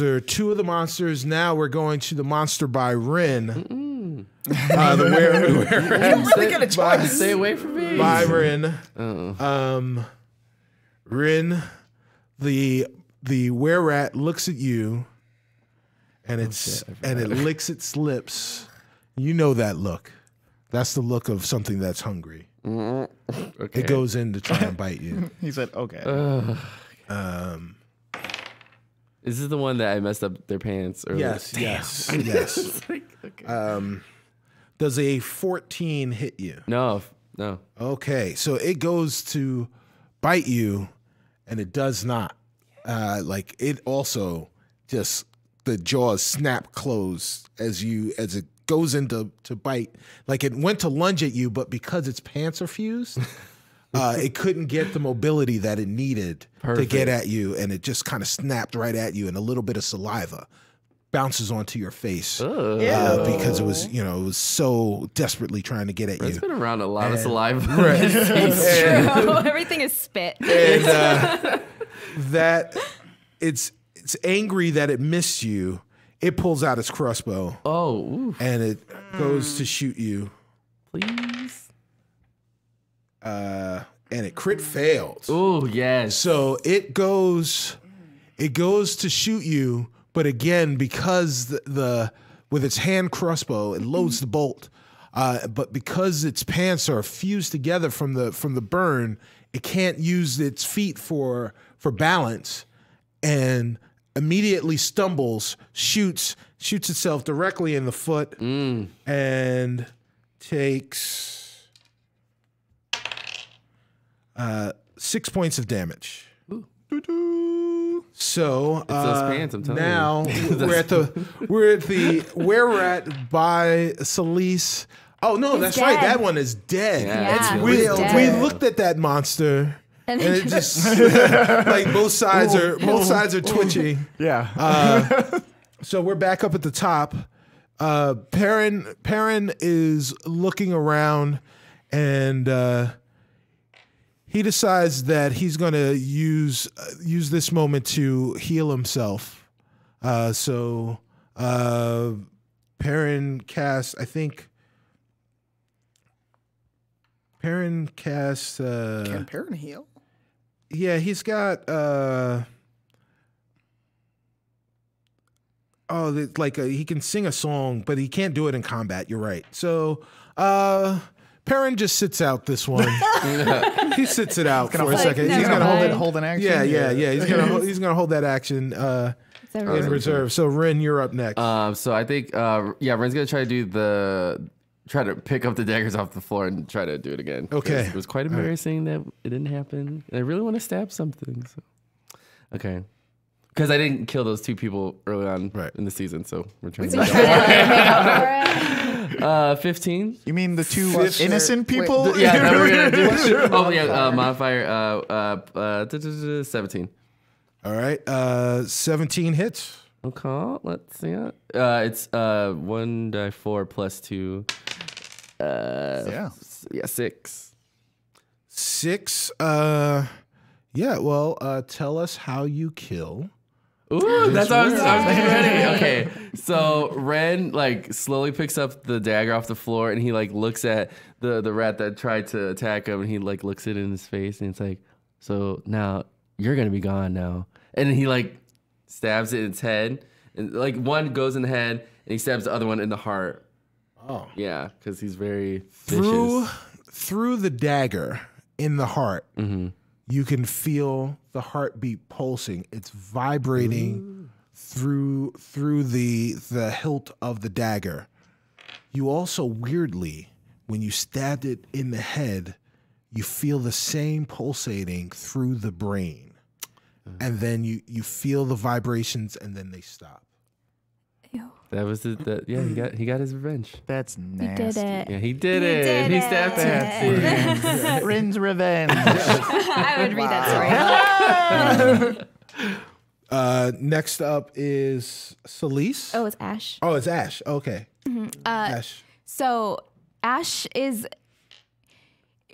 are two of the monsters. Now we're going to the monster by Rin. The were-rat. You really get a choice. Stay away from me. By Rin. Uh-oh. Rin, the were-rat looks at you, and it licks its lips. You know that look. That's the look of something that's hungry. Okay. It goes in to try and bite you. He said, okay. Is this the one that I messed up their pants? Earlier? Yes. Okay. Does a 14 hit you? No. Okay, so it goes to bite you, and it does not. It also just the jaws snap closed as it goes into bite. Like it went to lunge at you, but because its pants are fused, it couldn't get the mobility that it needed to get at you, and it just kind of snapped right at you, and a little bit of saliva bounces onto your face because it was so desperately trying to get at you. It's been around a lot of saliva. Right. It's true. Everything is spit. And that it's angry that it missed you. It pulls out its crossbow. Oh, oof. And it goes to shoot you. Please. And it crit failed. Oh, yes. So it goes to shoot you, but again, because with its hand crossbow, it loads the bolt. But because its pants are fused together from the burn, it can't use its feet for balance, and immediately stumbles, shoots itself directly in the foot, and takes 6 points of damage. So It's those pants, I'm telling now you. we're at the were-rat by Solis. Oh no, that's dead. right. That one is dead. Yeah, we he's dead. we looked at that monster. And it just like both sides are twitching. Yeah. So we're back up at the top. Perrin is looking around, and he decides that he's going to use this moment to heal himself. So Perrin casts, I think. Perrin casts. Can Perrin heal? Yeah, he's got he can sing a song, but he can't do it in combat. You're right. So Perrin just sits out this one. He sits it out for a second. He's gonna hold an action. Yeah. He's gonna hold that action in reserve. So Rin, you're up next. So I think Ren's gonna try to pick up the daggers off the floor and try to do it again. Okay. It was quite embarrassing that it didn't happen. And I really want to stab something. So. Okay. Because I didn't kill those two people early on in the season, so we're trying to make up for it. 15. You mean the two innocent people? That we're gonna do. Oh yeah, modifier 17. All right, 17 hits. Okay, let's see it. It's 1d4 plus 2. Yeah, 6. 6. Well, tell us how you kill. Ooh, that's what I was getting ready. Okay, so Ren slowly picks up the dagger off the floor, and he looks at the rat that tried to attack him, and he looks it in his face, and it's like, so now you're gonna be gone now, and he stabs it in its head, and one goes in the head, and he stabs the other one in the heart. Oh, yeah, because he's very vicious. Through the dagger in the heart. Mm-hmm. You can feel the heartbeat pulsing. It's vibrating through the hilt of the dagger. You also weirdly, when you stabbed it in the head, you feel the same pulsating through the brain. And then you feel the vibrations, and then they stop. Ew. That was it. Yeah, he got his revenge. That's He nasty. did it. Yeah, he did it. He stabbed it. two. Rin's revenge. I would read that story. Next up is Solis. Oh, it's Ash. Oh, it's Ash. Okay. Ash. So Ash is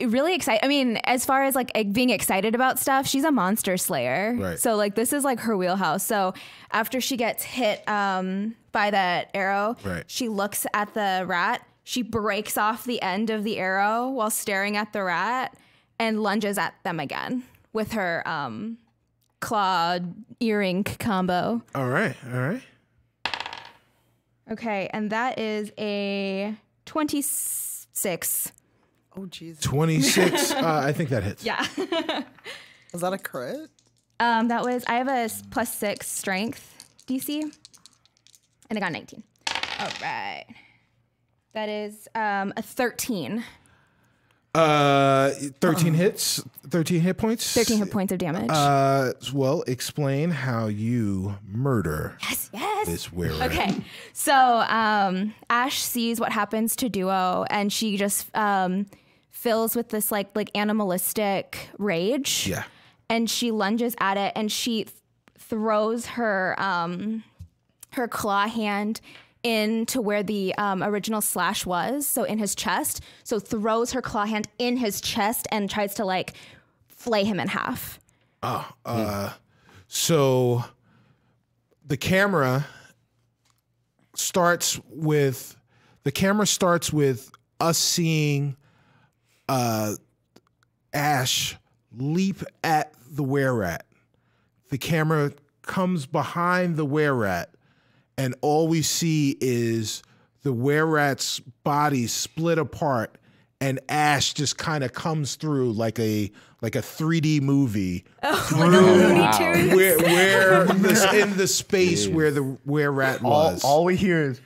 really excited. I mean, as far as like being excited about stuff, she's a monster slayer. Right. So like this is like her wheelhouse. So after she gets hit by that arrow, Right. she looks at the rat. She breaks off the end of the arrow while staring at the rat and lunges at them again with her claw earring combo. All right. Okay, and that is a 26. Oh, jeez. 26. I think that hits. Yeah. Was that a crit? That was, I have a +6 strength DC, and I got 19. All right. That is a 13. 13 hits. 13 hit points. 13 hit points of damage. Well, explain how you murder yes. this werewolf. Okay. So Ash sees what happens to Duo, and she just fills with this like animalistic rage. Yeah. And she lunges at it, and she throws her her claw hand into where the original slash was, so in his chest. So throws her claw hand in his chest and tries to like flay him in half. So the camera starts with us seeing Ash leap at the were-rat. The camera comes behind the were-rat, and all we see is the were-rat's body split apart, and Ash just kind of comes through like a 3D movie Looney Tunes. where in the space where the were-rat was. All we hear is.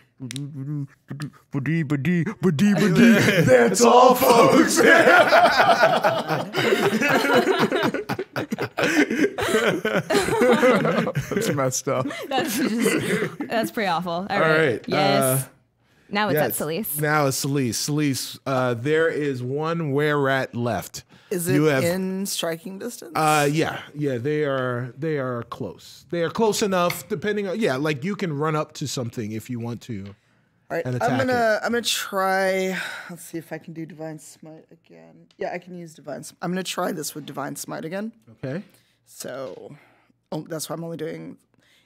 That's all, folks. That's messed up. That's pretty awful. All right. Yes. Now it's at Yes, Solis. Now it's Solis. Solis, there is one were-rat left. Is it in striking distance? Yeah, they are close. They are close enough, depending on like you can run up to something if you want to. All right, and I'm attack gonna try. Let's see if I can do Divine Smite again. Yeah, I can use Divine. I'm gonna try this with Divine Smite again. Okay. So, that's why I'm only doing.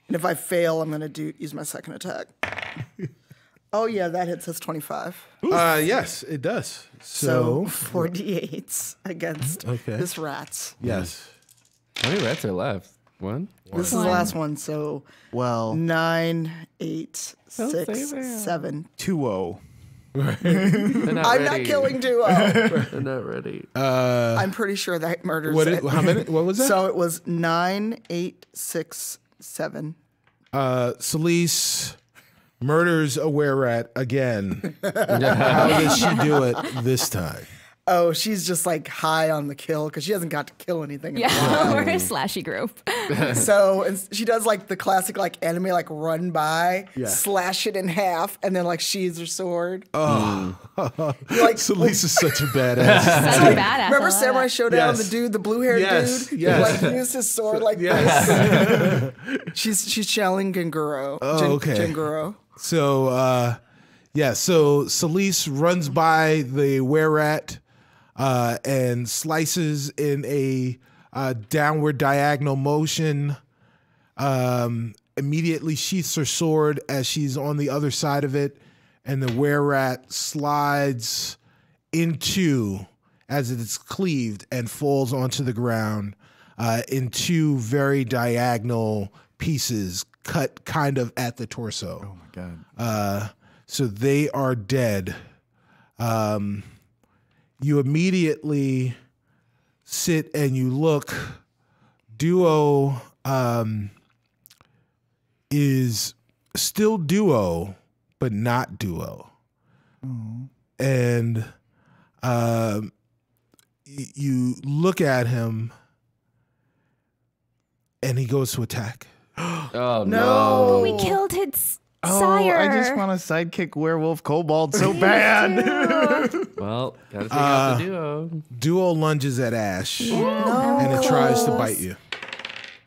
And if I fail, I'm gonna use my second attack. Oh yeah, that hits us 25. Yes, it does. So 4d8s against Okay. this rat. Yes. How many rats are left? One? This is the last one. So Well, 9, 8, Don't say 6, that. 7. 2-0. They're not I'm ready. not killing Duo. They're not ready. I'm pretty sure that murders it. How many? What was that? So it was 9, 8, 6, 7. Solis murders a were-rat again. How does she do it this time? Oh, she's just like high on the kill because she hasn't got to kill anything. in a while. Yeah, we're a slashy group. So and she does like the classic like anime like run by, slash it in half, and then like sheathes her sword. Oh, Like Solis is such a badass. Such a badass. remember I love Samurai that. Showdown? Yes. The dude, the blue-haired Yes, dude, yes. who like used his sword like Yes. this. She's channeling Genguro. okay. Genguro. So, so Solis runs by the were-rat and slices in a downward diagonal motion. Immediately sheaths her sword as she's on the other side of it, and the were-rat slides into as it is cleaved and falls onto the ground in two very diagonal pieces, cut kind of at the torso. Oh my god. So they are dead. You immediately sit and you look. Duo is still Duo, but not Duo. And you look at him and he goes to attack. Oh No. We killed his Oh, sire. I just want to sidekick werewolf kobold so bad. Well, gotta take out the duo. Duo lunges at Ash No. and it tries to bite you.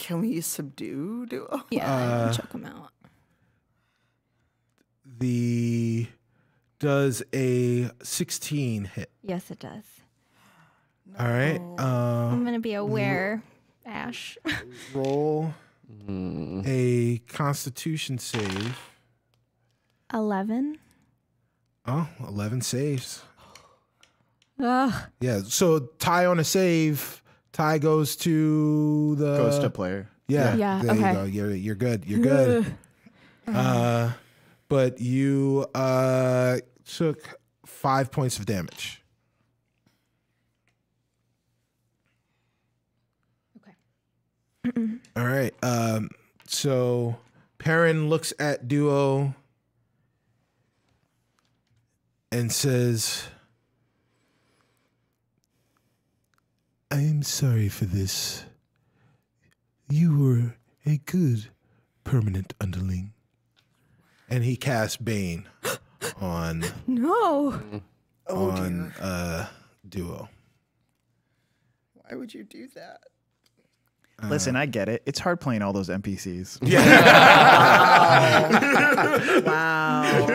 Can we subdue Duo? Yeah, choke him out. Does a 16 hit? Yes, it does. All right. I'm gonna be aware, Ash. Roll a Constitution save. 11. Oh, 11 saves. Ugh. Yeah. So tie on a save. Tie goes to the Goes to player. Yeah. Yeah, There okay. you go. You're good. You're good. But you took 5 points of damage. Okay. All right. So Perrin looks at Duo and says, I am sorry for this. You were a good permanent underling. And he casts Bane on No. Duo. Why would you do that? Listen, I get it. It's hard playing all those NPCs. Wow.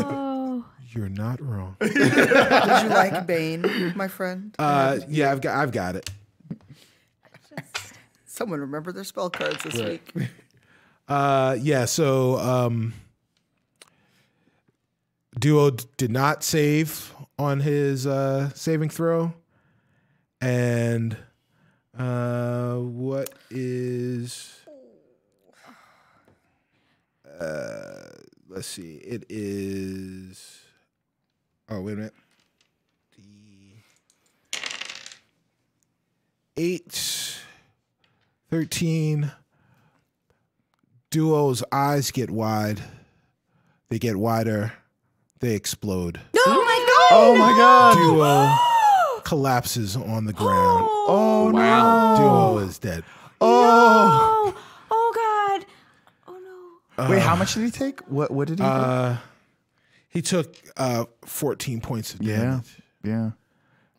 Oh. You're not wrong. Did you like Bane, my friend? Yeah, I've got it. Someone remember their spell cards this week. Yeah, so Duo did not save on his saving throw. And what is... let's see. It is... Oh, wait a minute. The 8, 13... Duo's eyes get wide. They get wider. They explode. Oh my god! Oh my god! Duo collapses on the ground. Oh Wow. Duo is dead. Oh. Oh god. Oh no. Wait, how much did he take? What did he take? He took 14 points of Yeah. damage. Yeah.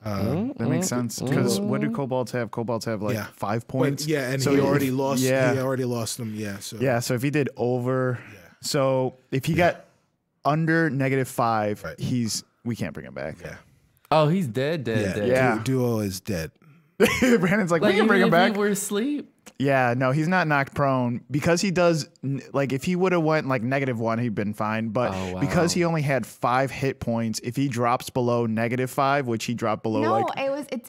That makes sense. Because what do kobolds have? Kobolds have like Yeah. 5 points. But, yeah, and So he if- already lost. Yeah. He already lost them. Yeah. So Yeah, so if he did over, so if he got under -5, Right. we can't bring him back. Yeah. Oh, he's dead. Dead. Yeah. Duo is dead. Brandon's like, Like we can bring him even if back. we were asleep. Yeah, no, he's not knocked prone because he does like if he would have went like -1, he'd been fine. But Oh, wow. because he only had 5 hit points, if he drops below -5, which he dropped below, No, like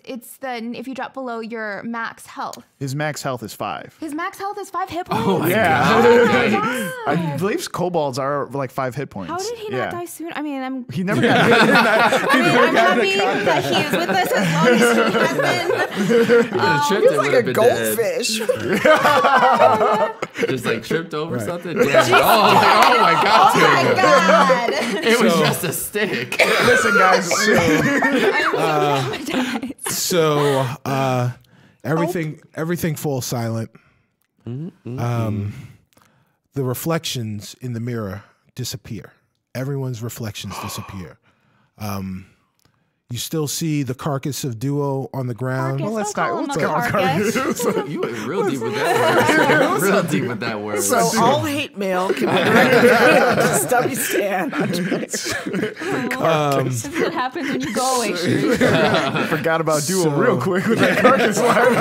it's the if you drop below your max health. his max health is 5. His max health is 5 hit points. Oh my Yeah. god. Oh my god. I believe kobolds are like 5 hit points. How did he not die soon? I mean, I'm He never got hit. I'm happy that he is with us as long as he has been. Tripped He's like a would've been dead. goldfish. Just like tripped over something. Damn. Oh my god, Oh my dude. god. It was just a stick. Listen, guys. So everything falls silent. The reflections in the mirror disappear. Everyone's reflections disappear. You still see the carcass of Duo on the ground. Carcass, let's don't not- call let's him a not- carcass. You went real deep with that word. Real deep with that word. So all hate mail can be directed to Stubby Stan. That's what happens when you go away, Sheree. Forgot about Duo real quick with that carcass line.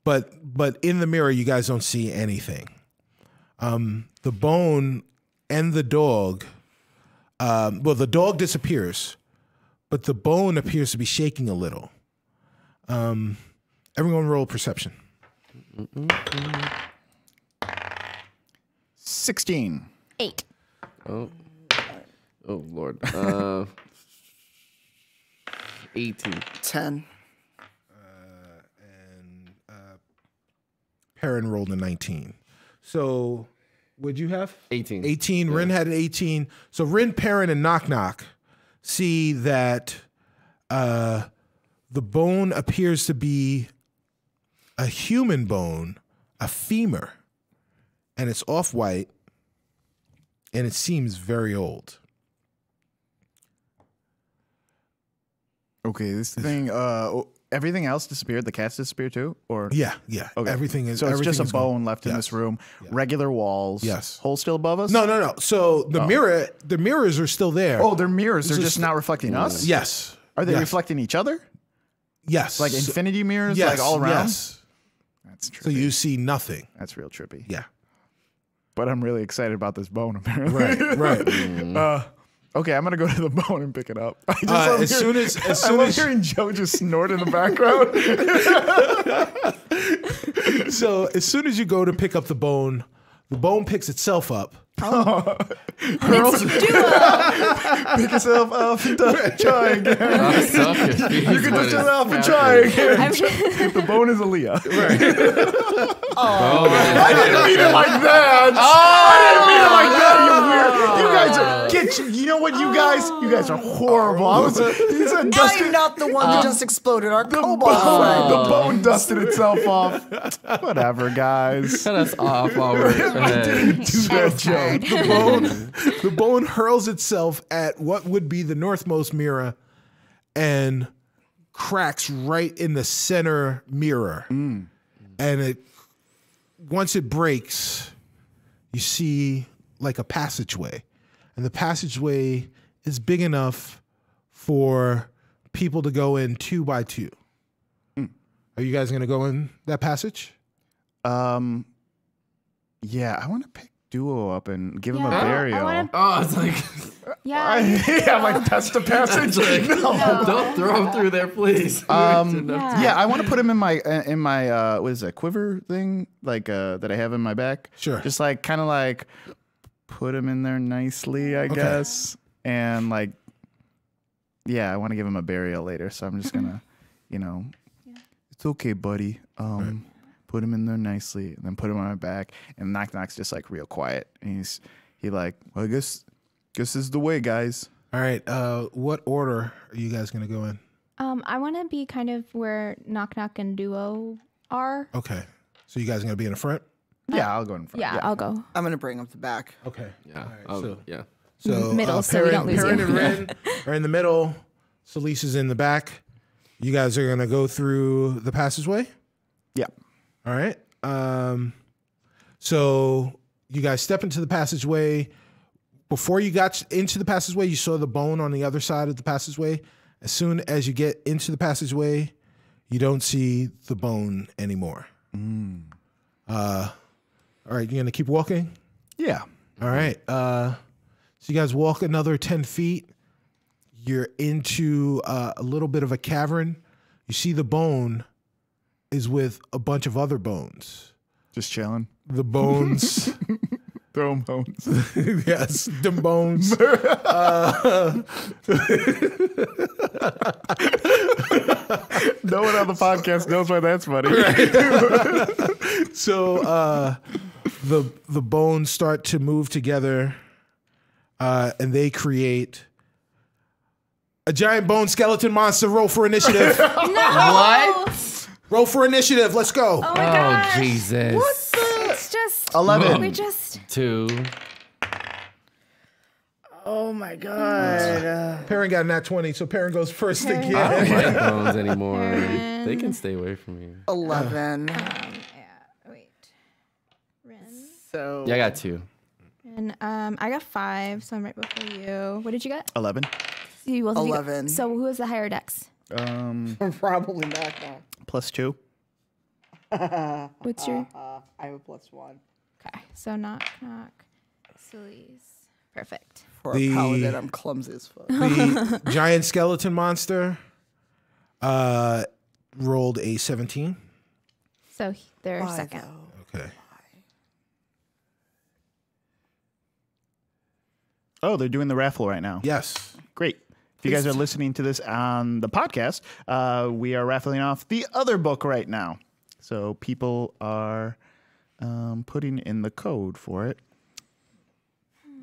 But in the mirror, you guys don't see anything. The bone and the dog, the dog disappears, but the bone appears to be shaking a little. Everyone roll perception. 16. 8. Oh Lord. 18. 10. Perrin rolled a 19. So what'd you have? 18. 18. Rin had an 18. So Rin, Perrin, and Knock Knock see that the bone appears to be a human bone, a femur, and it's off-white, and it seems very old. Okay, this thing. Everything else disappeared. The cats disappeared too, or Yeah. Okay. Everything is. So it's just a everything is gone. bone left in this room. Yeah. Regular walls. Yes. Hole still above us? No. So the mirrors are still there. Oh, they're mirrors. They're It's just just- not reflecting us? Yes. Are they Yes. reflecting each other? Yes. Like infinity mirrors, Yes. like all around? Yes. That's trippy. So you see nothing. That's real trippy. Yeah. But I'm really excited about this bone, apparently. Right. Okay, I'm gonna go to the bone and pick it up. I just Uh, love as hearing- soon as- I soon love as- hearing Joe just snort in the background. So as soon as you go to pick up the bone picks itself up. Pick yourself up and try again. I'm so confused. You can what just is up and try again. I'm just, The bone is Aaliyah. Oh, I didn't mean it like that. I didn't mean it like that. You weird. You guys are you know what? You guys are horrible. He said I'm dusted. not the one that just exploded. Our The cobalt bone, friend. the bone dusted itself off. Whatever, guys. cut us off while we're ahead. Do that, Joe. The bone hurls itself at what would be the northmost mirror and cracks right in the center mirror. And once it breaks, you see like a passageway. And the passageway is big enough for people to go in 2 by 2. Are you guys going to go in that passage? Yeah, I want to pick Duo up and give him a Yeah, I burial. wanna- Oh, it's like, yeah. Yeah, like that's the passage. don't throw him through there, please. Yeah, I want to put him in my what is that, quiver thing like that I have in my back. Sure. Just like kind of like put him in there nicely, I guess. And like, yeah, I want to give him a burial later, so I'm just gonna, it's okay, buddy. Put him in there nicely, and then put him on my back. And Knock's just like real quiet, and he like, well, I guess this is the way, guys. All right. What order are you guys going to go in? I want to be kind of where Knock Knock and Duo are. Okay. So you guys are going to be in the front? Yeah, I'll go in front. Yeah, I'll go. I'm gonna bring up the back. Okay. Yeah. All right, Yeah. So Middle, so we don't lose Perrin you. and Rin are in the middle. Solis is in the back. You guys are going to go through the passageway? Yeah. All right. So you guys step into the passageway. Before you got into the passageway, you saw the bone on the other side of the passageway. As soon as you get into the passageway, you don't see the bone anymore. All right, you're going to keep walking? Yeah. All right. So you guys walk another 10 feet. You're into a little bit of a cavern. You see the bone is with a bunch of other bones. Just chilling. The bones, Throw 'em bones. yes, the bones. No one on the podcast knows why that's funny. So the bones start to move together, and they create a giant bone skeleton monster. Roll for initiative. What? Roll for initiative. Let's go. Oh my gosh. Jesus. It's just 11. We just 2. Oh my god. Perrin got a nat 20, so Perrin goes first Perrin. again. I don't like bones anymore. Perrin. They can stay away from me. 11. wait. Rin. So Yeah, I got 2. And I got 5, so I'm right before you. What did you get? 11. You both- 11. So who has the higher dex? probably not. Plus 2. What's your? I have a +1. Okay, so Knock Knock, Solis. Perfect. For The- a paladin, I'm clumsy as fuck. The giant skeleton monster rolled a 17. So they're Why, second. though? Okay. Oh, they're doing the raffle right now. Yes. Great. If you guys are listening to this on the podcast, we are raffling off the other book right now. So people are putting in the code for it.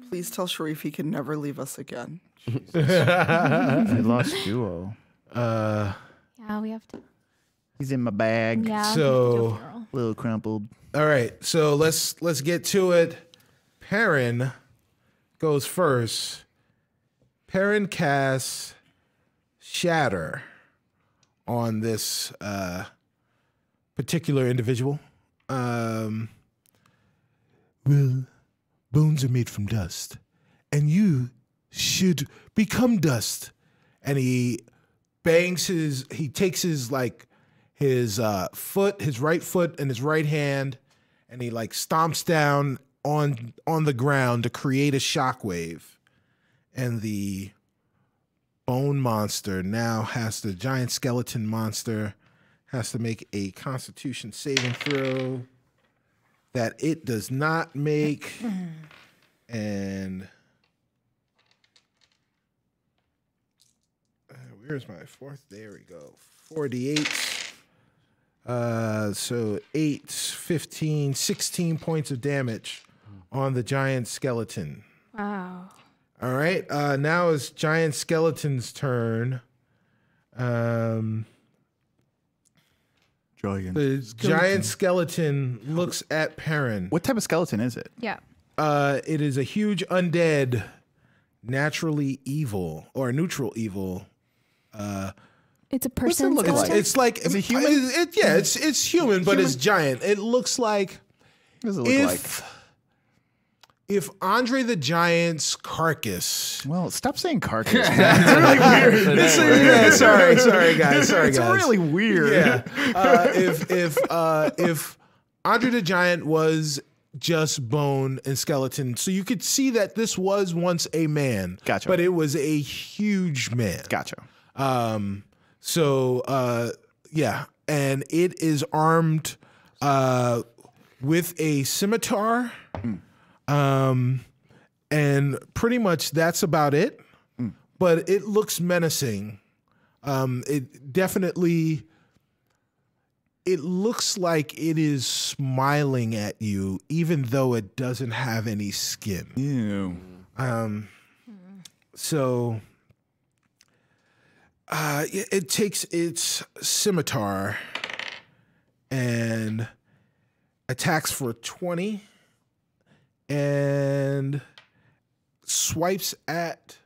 Please tell Sharif he can never leave us again. I lost Duo. Yeah, we have to. He's in my bag. Yeah. So- we have to do a funeral. A little crumpled. All right. So let's get to it. Perrin goes first. Perrin casts Shatter. on this particular individual. Well, bones are made from dust, and you should become dust. And he takes his right foot and his right hand, and he like stomps down on the ground to create a shockwave. And the bone monster the giant skeleton monster has to make a Constitution saving throw that it does not make. And where's my fourth? There we go. 48. So 8, 15, 16 points of damage on the giant skeleton. Wow. All right. Now it's giant skeleton's turn. The giant skeleton looks at Perrin. What type of skeleton is it? Yeah. It is a huge undead, naturally evil or neutral evil. It's a person. look like? It's like Is it human? It's human, but it's giant. It looks like What does it look like? if Andre the Giant's carcass. Well, stop saying carcass. It's really weird. Sorry guys. It's really weird. Yeah. If Andre the Giant was just bone and skeleton, so you could see that this was once a man. Gotcha. But it was a huge man. Gotcha. Yeah, and it is armed with a scimitar. And pretty much that's about it. But it looks menacing. It looks like it is smiling at you, even though it doesn't have any skin. Ew. So it takes its scimitar and attacks for 20 and swipes at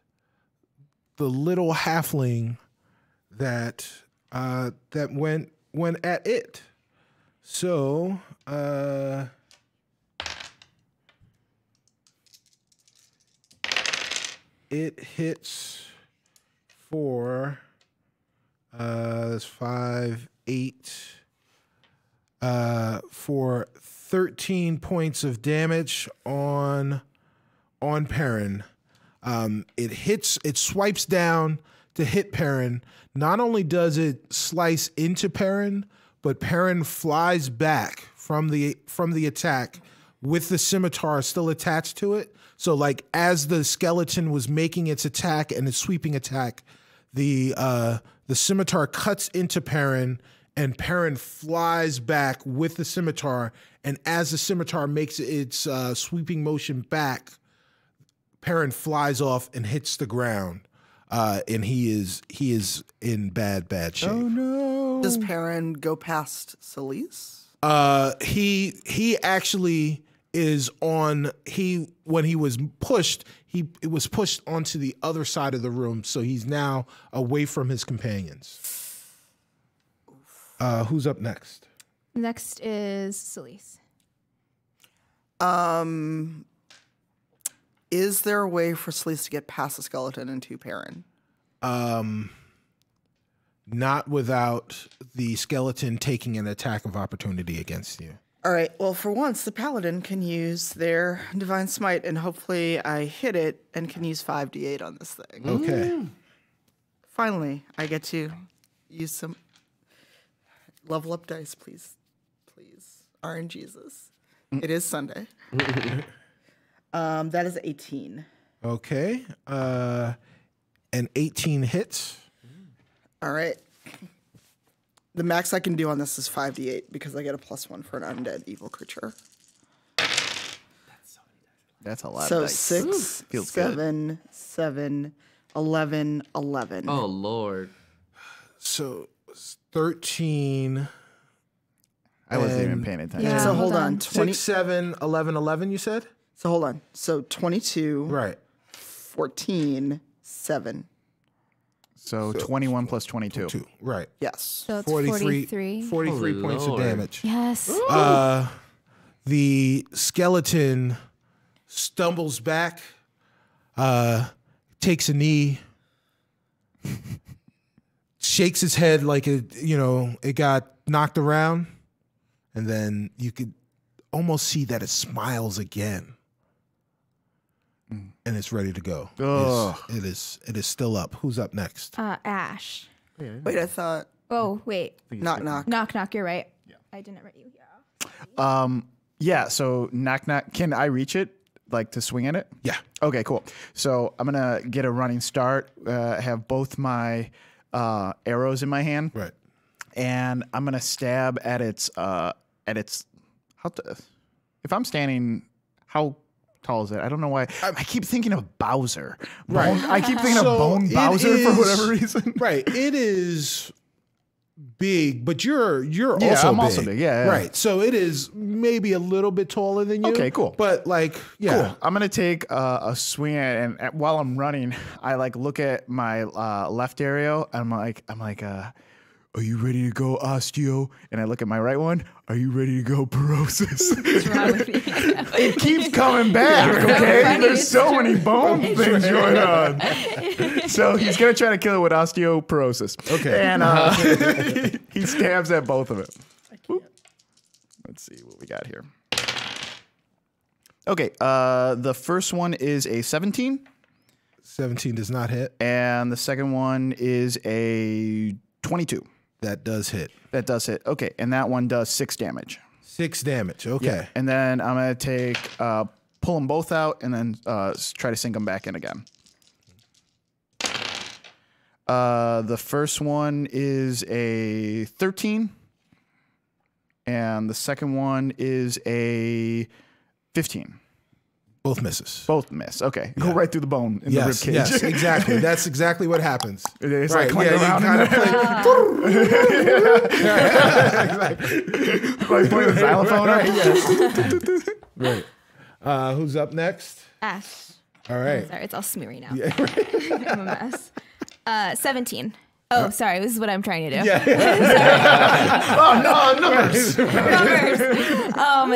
the little halfling that went at it. So it hits for that's 5, 8 for 13 points of damage on Perrin. It swipes down to hit Perrin. Not only does it slice into Perrin, but Perrin flies back from the attack with the scimitar still attached to it. So like as the skeleton was making its attack and its sweeping attack, the scimitar cuts into Perrin, and Perrin flies back with the scimitar. And as the scimitar makes its sweeping motion back, Perrin flies off and hits the ground. And he is in bad shape. Oh no! Does Perrin go past Solis? He actually is on. When he was pushed, it was pushed onto the other side of the room, so he's now away from his companions. Who's up next? Next is Solis. Is there a way for Solis to get past the skeleton into Perrin? Not without the skeleton taking an attack of opportunity against you. All right. Well, for once, the paladin can use their divine smite, and hopefully I hit it and can use 5d8 on this thing. Okay. Finally, I get to use some level up dice, please. RNGesus. It is Sunday. That is 18. Okay. And 18 hits. All right. The max I can do on this is 5d8 because I get a +1 for an undead evil creature. That's a lot. So of dice. 6, Feels 7, 7, 11, 11. Oh Lord. So 13. I wasn't even and paying attention. Yeah. So hold hold on. on. 20. 6, 7, 11, 11, you said? So hold on. So 22, Right. 14, 7. So 21 plus 22. 2. Right. Yes. So it's 43 43. points of Lord. damage. Yes. The skeleton stumbles back, takes a knee, shakes his head like it got knocked around, and then you could almost see that it smiles again, and it's ready to go. Ugh. It is still up. Who's up next? Ash. Wait, I thought Oh, wait. knock knock. Knock. You're right. Yeah. I didn't write you. Yeah. Yeah, so knock knock. Can I reach it, like to swing at it? Yeah. Okay, cool. So I'm gonna get a running start. Have both my arrows in my hand, Right. and I'm gonna stab at its. If I'm standing, how tall is it? I don't know why. I keep thinking of Bowser. Right. I keep thinking So of Bone it Bowser for is- whatever reason. Right. It is big, but you're Yeah, also I'm big. also big, yeah. Right. So it is maybe a little bit taller than you. Okay, cool. But yeah. Cool. I'm gonna take a swing at it, and while I'm running, I look at my left area. I'm like, are you ready to go, osteo? And I look at my right one. Are you ready to go, porosis? What's wrong with me? It keeps coming back. Okay, funny, there's it's so many bone things going on. So he's gonna try to kill it with osteoporosis. Okay. And he stabs at both of it. Let's see what we got here. Okay, the first one is a 17, 17 does not hit. and the second one is a 22. That does hit. That does hit. Okay, and that one does 6 damage. 6 damage. Okay. And then I'm gonna take pull them both out, and then try to sink them back in again. The first one is a 13, and the second one is a 15. Both misses. Both miss. Okay, go right through the bone in the rib Yes, cage. yes, exactly. That's exactly what happens. It's Right, like clanking around. kind of Like playing the xylophone. Right. Who's up next? Ash. All right. Sorry, it's all smeary now. I'm a mess. 17. Oh, sorry. This is what I'm trying to do. Numbers.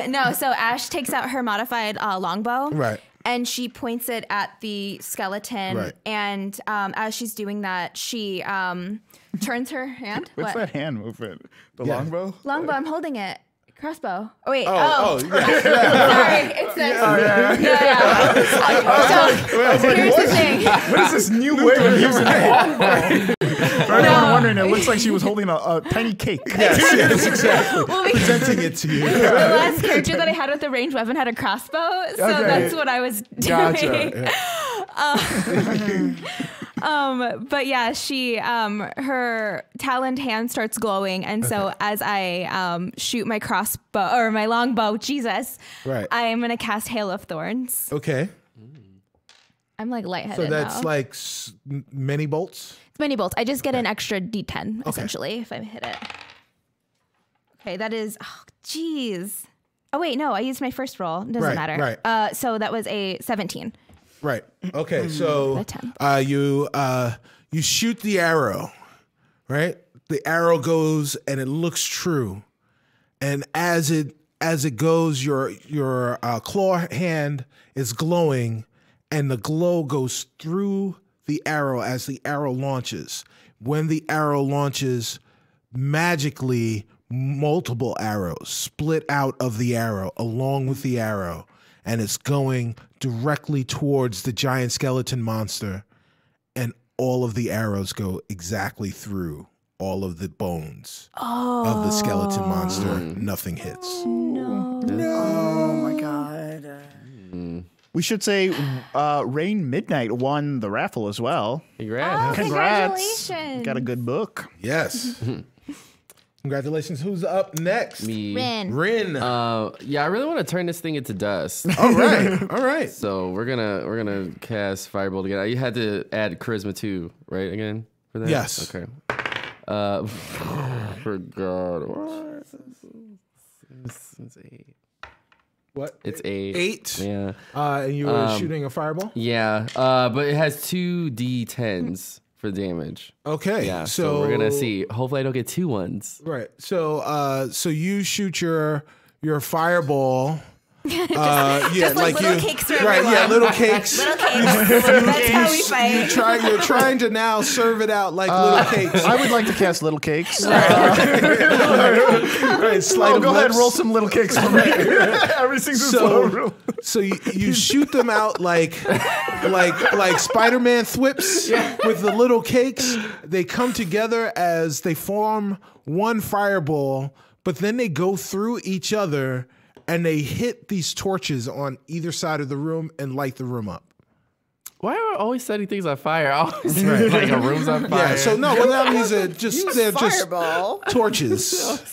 No, so Ash takes out her modified longbow. Right. And she points it at the skeleton. Right. And as she's doing that, she turns her hand. What's What? that hand movement? The Yeah. longbow? Longbow, I'm holding it. Crossbow. Oh, wait. Yeah. Sorry. It's this. So here's the thing. What is this new way of using a longbow? For anyone wondering, it looks like she was holding a tiny cake. Yes, exactly. Well, because Presenting it to you. the last character that I had with the ranged weapon had a crossbow, so Okay. that's what I was doing. Gotcha. But yeah, she her taloned hand starts glowing, and so as I shoot my crossbow or my longbow, Jesus, Right. I'm gonna cast Hail of Thorns. Okay. I'm like lightheaded So that's now. like many bolts? It's many bolts. I just get an extra D10 essentially if I hit it. Okay, that is. Oh, jeez. Oh wait, no, I used my first roll. It doesn't Right, matter. right. So that was a 17. Right. Okay. So Attempt. you shoot the arrow, right? The arrow goes and it looks true, and as it goes, your claw hand is glowing, and the glow goes through the arrow as the arrow launches. When the arrow launches, magically multiple arrows split out of the arrow along with the arrow, and it's going directly towards the giant skeleton monster, and all of the arrows go exactly through all of the bones of the skeleton monster. Nothing hits. Oh my god. We should say Rain Midnight won the raffle as well. Congrats. Congratulations. Got a good book. Yes. Congratulations. Who's up next? Me. Rin. Rin. Yeah, I really want to turn this thing into dust. All right. All right. So we're gonna cast Firebolt again. You had to add Charisma 2, right? Again for that. Yes. Okay. For God, what? It's 8. What? It's 8. 8. Yeah. And you were shooting a fireball? Yeah. But it has 2 D10s for damage. Okay. Yeah, so we're gonna see. Hopefully, I don't get 2 ones. Right. So so you shoot your fireball. Just like little cakes for right, everyone. yeah, little cakes. Little cakes. That's how we fight. You're trying to now serve it out like little cakes. I would like to cast little cakes. Right, sleight of Go ahead, lips. roll some little cakes for me. Everything's in slow roll. So you shoot them out like Spider-Man thwips with the little cakes. They come together as they form one fireball, but then they go through each other and they hit these torches on either side of the room and light the room up. Why are we always setting things on fire? I always like a room's on fire. Yeah, so no, well, that means they're just Fireball. torches.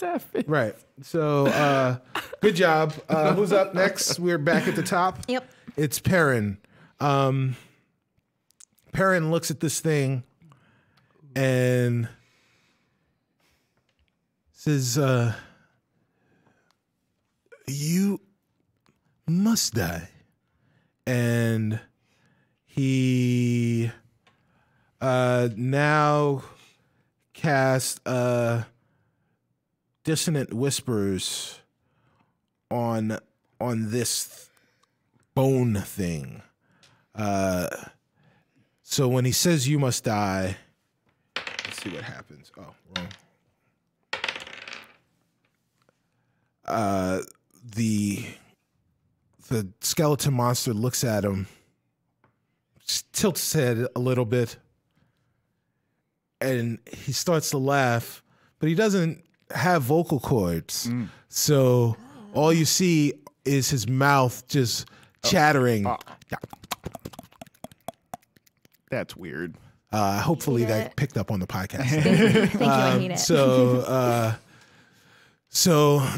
Right. So good job. Who's up next? We're back at the top. Yep. It's Perrin. Perrin looks at this thing and says, you must die. And he now casts dissonant whispers on this bone thing. So when he says you must die, let's see what happens. Oh, wrong. The skeleton monster looks at him, tilts his head a little bit, and he starts to laugh, but he doesn't have vocal cords. So all you see is his mouth just chattering. That's weird. Hopefully that picked up on the podcast. Thank you. I hate it. So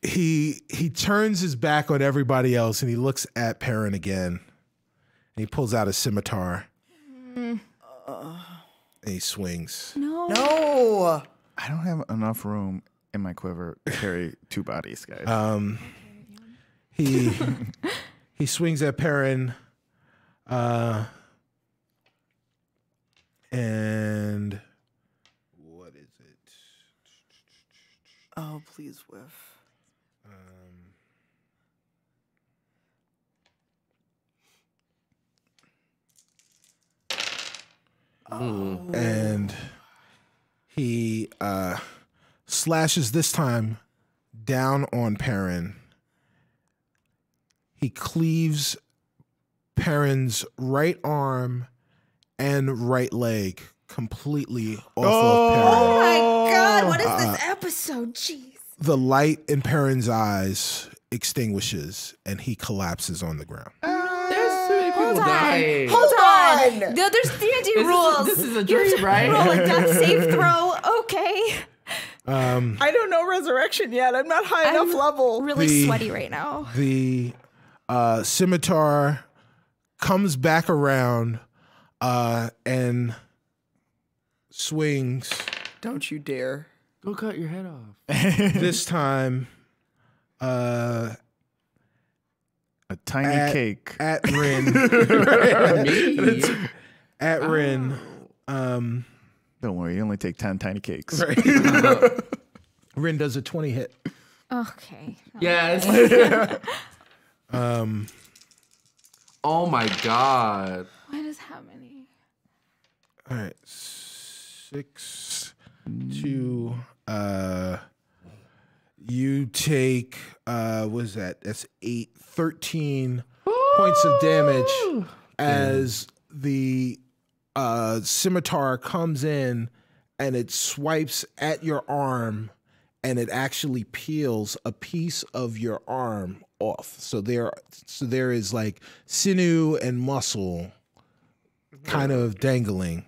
he turns his back on everybody else and he looks at Perrin again. And he pulls out a scimitar. And he swings. No. I don't have enough room in my quiver to carry 2 bodies, guys. He swings at Perrin. And what is it? Oh, please whiff. And he slashes this time down on Perrin. He cleaves Perrin's right arm and right leg completely off of Perrin. Oh my God! What is this episode? Jeez. The light in Perrin's eyes extinguishes and he collapses on the ground. There's too many people dying. Hold on. No, there's D&D rules. This is a dream, right? Roll a death save throw. Okay. I don't know resurrection yet. I'm not high enough level. Really sweaty right now. The scimitar comes back around and swings. Don't you dare. Go cut your head off. This time A tiny cake. at Rin. Me? At Rin. Don't worry, you only take 10 tiny cakes. Rin does a 20 hit. Okay. Yes. Oh my God. What is happening? All right. 6 to you take what is that? That's 8, 13 points of damage as the scimitar comes in and it swipes at your arm and it actually peels a piece of your arm off. So there is like sinew and muscle kind of dangling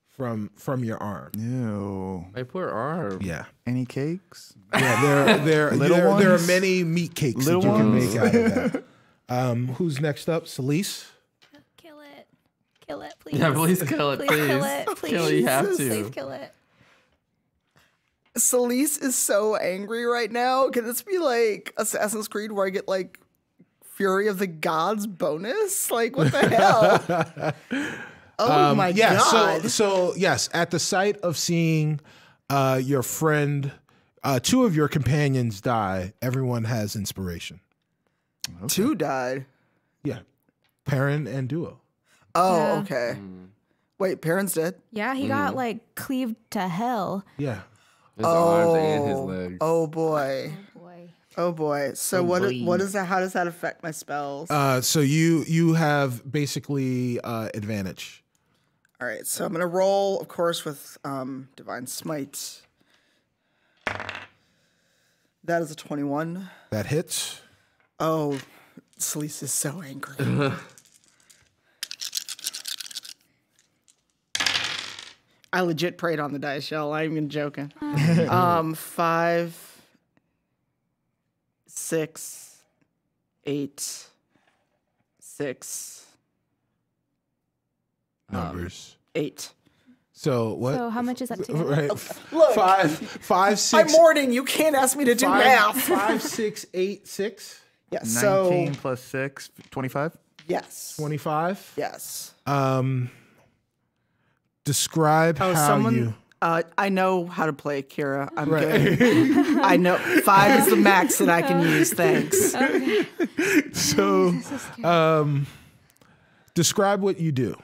from your arm. Ew. My poor arm. Yeah. Any cakes? Yeah, there are many meat cakes Little that you can ones? make out of that. Who's next up? Solis? Kill it. Kill it, please. Yeah, please kill it, Please kill please. it. Please. Kill it, you have to. Please kill it. Solis is so angry right now. Can this be like Assassin's Creed where I get like Fury of the Gods bonus? Like, what the hell? Oh my God. So yes, at the sight of seeing your friend, two of your companions die, everyone has inspiration. Okay. 2 died. Yeah, Perrin and Duo. Oh, Yeah. okay. Wait, Perrin's dead? Yeah, he got like cleaved to hell. Yeah. His arms and his legs. Oh boy. Boy. Oh boy. So what is that? How does that affect my spells? So you have basically advantage. All right, so I'm gonna roll, of course, with Divine Smite. That is a 21. That hits. Oh, Solis is so angry. I legit prayed on the dice, y'all. I'm even joking. 5, 6, 8, 6, Numbers. 8. So what? So how much is that together? Right. Look. 5, 6. I'm mourning. You can't ask me to do math. 5, 6, 8, 6. Yes. 19 So plus 6, 25. yes. 25. Yes. Describe Oh, how someone. you. I know how to play Kira. I'm Right. good. I know 5 is the max that I can use. Thanks. So, describe what you do.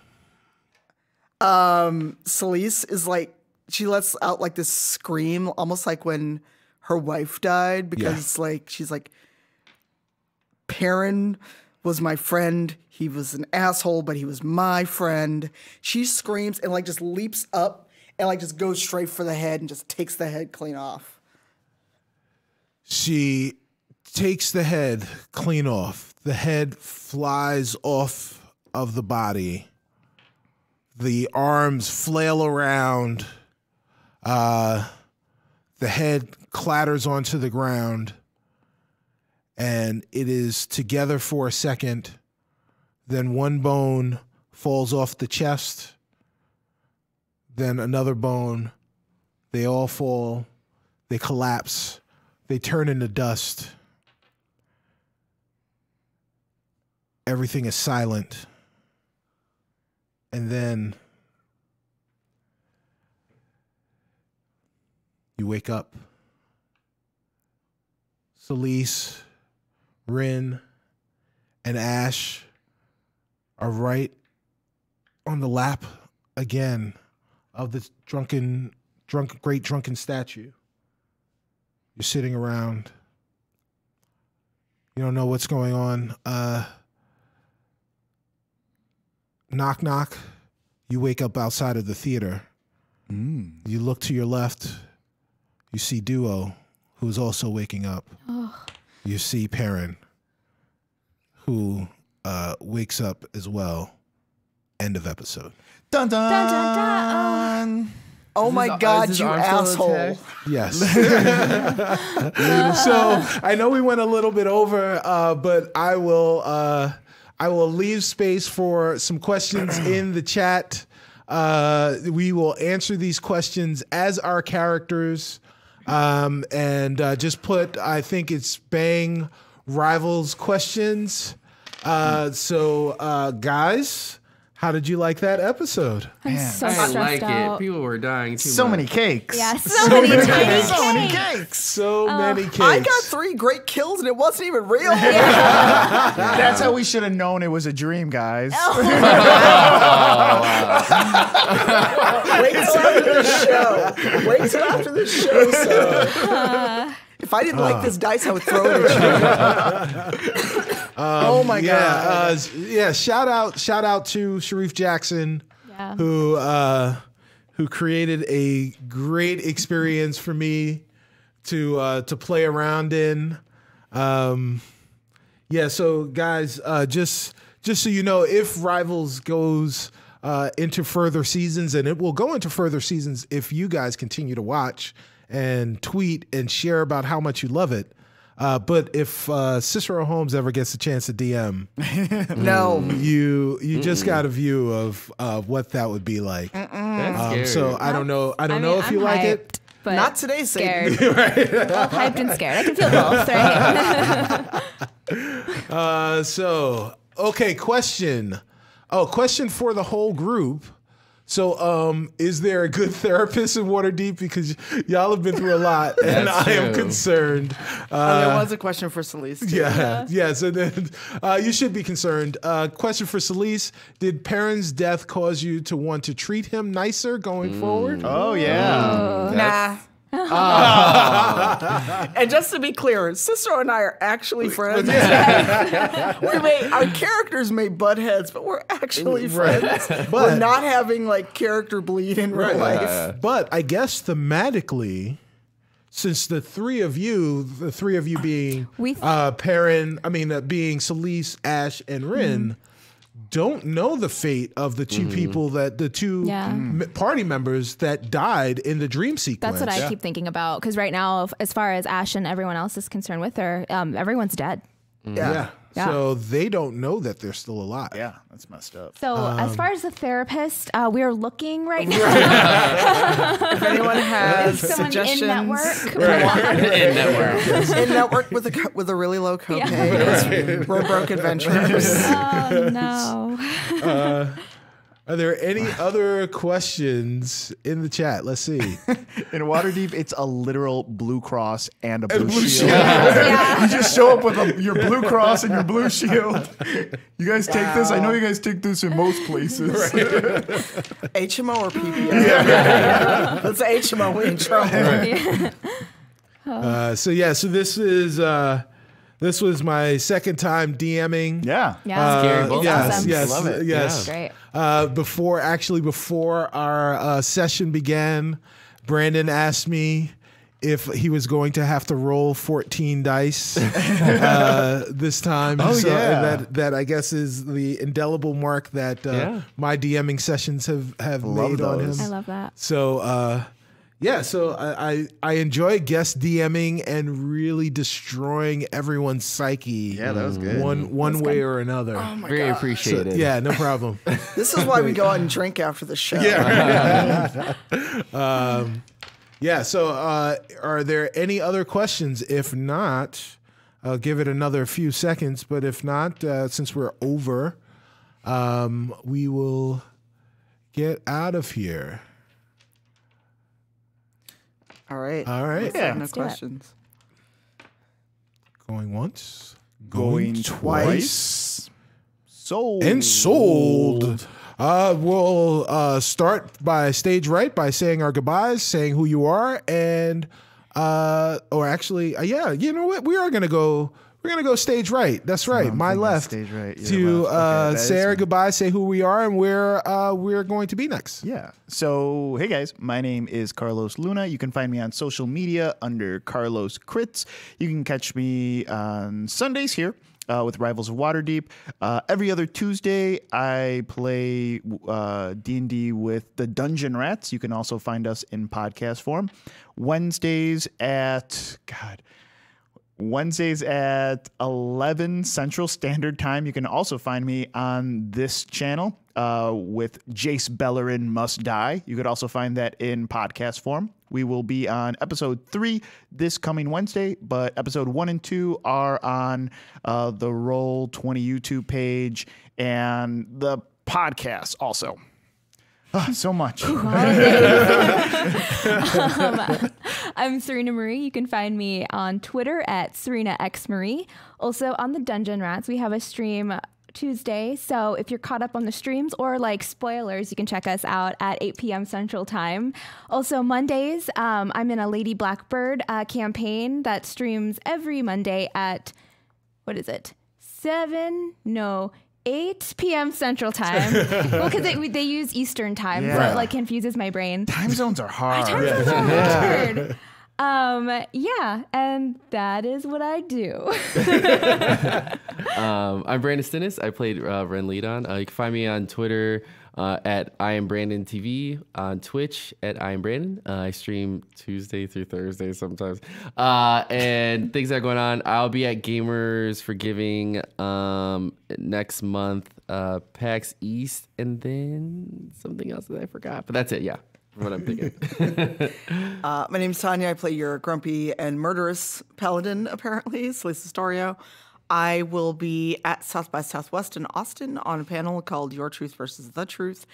Solis is like, she lets out like this scream, almost like when her wife died, because Yeah. it's like she's like, Perrin was my friend. He was an asshole, but he was my friend. She screams and like just leaps up and like just goes straight for the head and just takes the head clean off. She takes the head clean off. The head flies off of the body. The arms flail around. The head clatters onto the ground. And it is together for a second. Then one bone falls off the chest. Then another bone. They all fall. They collapse. They turn into dust. Everything is silent. And then you wake up. Solis, Rin, and Ash are right on the lap again of the great drunken statue. You're sitting around. You don't know what's going on. Knock, knock. You wake up outside of the theater. You look to your left. You see Duo, who's also waking up. You see Perrin, who wakes up as well. End of episode. Dun dun. Dun, dun, dun. Oh my God, his you arm still asshole. attached? Yes. So I know we went a little bit over, but I will leave space for some questions in the chat. We will answer these questions as our characters, and just put, I think it's Bang Rivals questions. So guys, how did you like that episode? I'm so I stressed like out. it. People were dying too So much. many cakes. Yeah, so many tiny So many cakes. cakes. So many cakes. I got 3 great kills and it wasn't even real. That's how we should have known it was a dream, guys. Wait till after the show. Wait till after the show. So. If I didn't like this dice, I would throw it at you. Oh my God. Shout out to Sharif Jackson, Yeah. who created a great experience for me to play around in. So guys, just so you know, if Rivals goes into further seasons, and it will go into further seasons if you guys continue to watch and tweet and share about how much you love it. But if Cicero Holmes ever gets a chance to DM, No. you just got a view of what that would be like. That's scary. So I don't know. I don't mean, know if I'm you like it. hyped, but Not today, Sadie. scared. Both hyped and scared. I can feel both, right? Okay, question. Oh, question for the whole group. So, is there a good therapist in Waterdeep? Because y'all have been through a lot, and That's I am true. concerned. There was a question for Solis, too. Yeah. So then, you should be concerned. Question for Solis: did Perrin's death cause you to want to treat him nicer going forward? Oh yeah. Nah. And just to be clear, Cicero and I are actually friends. Our characters may butt heads, but we're actually friends. We're not having like character bleed in real life. But I guess thematically, since the three of you being Perrin, being Solis, Ash, and Rin, don't know the fate of the two people the two party members that died in the dream sequence. That's what I keep thinking about. Because right now, as far as Ash and everyone else is concerned with her, everyone's dead. Yeah. So they don't know that they're still alive. Yeah, that's messed up. So as far as the therapist, we're looking right now. If anyone has Someone suggestions, in network. In network. in network with a really low copay, we're broke adventurers. Oh no. Are there any other questions in the chat? Let's see. In Waterdeep, it's a literal blue cross and a blue blue shield. You just show up with your blue cross and your blue shield. You guys take this? I know you guys take this in most places. HMO or PPO? Let's say HMO, we in trouble. So this was my second time DMing. Yeah. Yeah. Scary both yes, times. yes, Love it. yes. Great. Before our session began, Brandon asked me if he was going to have to roll 14 dice this time. Oh, so yeah. that I guess is the indelible mark that my DMing sessions have made on him. those. I love that. So so I enjoy guest DMing and really destroying everyone's psyche. Yeah, that was good. One way or another. Oh my Very God. appreciated. Yeah, no problem. This is why we go out and drink after the show. So are there any other questions? If not, I'll give it another few seconds. But if not, since we're over, we will get out of here. All right. Yeah. No Let's do it. questions. Going once, Going twice. Sold. and sold. We'll start by stage right by saying our goodbyes, saying who you are, and you know what? We're gonna go stage right. That's right. I'm My thinking left. stage right, your To left. Okay, that say is our me. goodbyes, say who we are, and where we're going to be next. Yeah. So, hey guys, my name is Carlos Luna. You can find me on social media under Carlos Crits. You can catch me on Sundays here with Rivals of Waterdeep. Every other Tuesday, I play D&D with the Dungeon Rats. You can also find us in podcast form. Wednesdays at 11 Central Standard Time. You can also find me on this channel with Jace Bellerin Must Die. You could also find that in podcast form. We will be on episode 3 this coming Wednesday, but episode 1 and 2 are on the Roll20 YouTube page and the podcast also. So much. I'm Serena Marie. You can find me on Twitter at SerenaXMarie. Also on the Dungeon Rats, we have a stream Tuesday. So if you're caught up on the streams or like spoilers, you can check us out at 8 p.m. Central Time. Also Mondays, I'm in a Lady Blackbird campaign that streams every Monday at, 8 p.m. Central Time. Well, because they use Eastern Time, so it like confuses my brain. Time zones are hard. Time zones are hard. And that is what I do. I'm Brandon Stennis. I played Ren Leadon. You can find me on Twitter at I am Brandon TV, on Twitch at I am Brandon. I stream Tuesday through Thursday sometimes. And things that are going on. I'll be at Gamers for Giving next month, PAX East, and then something else that I forgot. But that's it, yeah. What I'm thinking. My name's Tanya. I play your grumpy and murderous paladin, apparently, Solis Astorio. I will be at South by Southwest in Austin on a panel called Your Truth versus the Truth.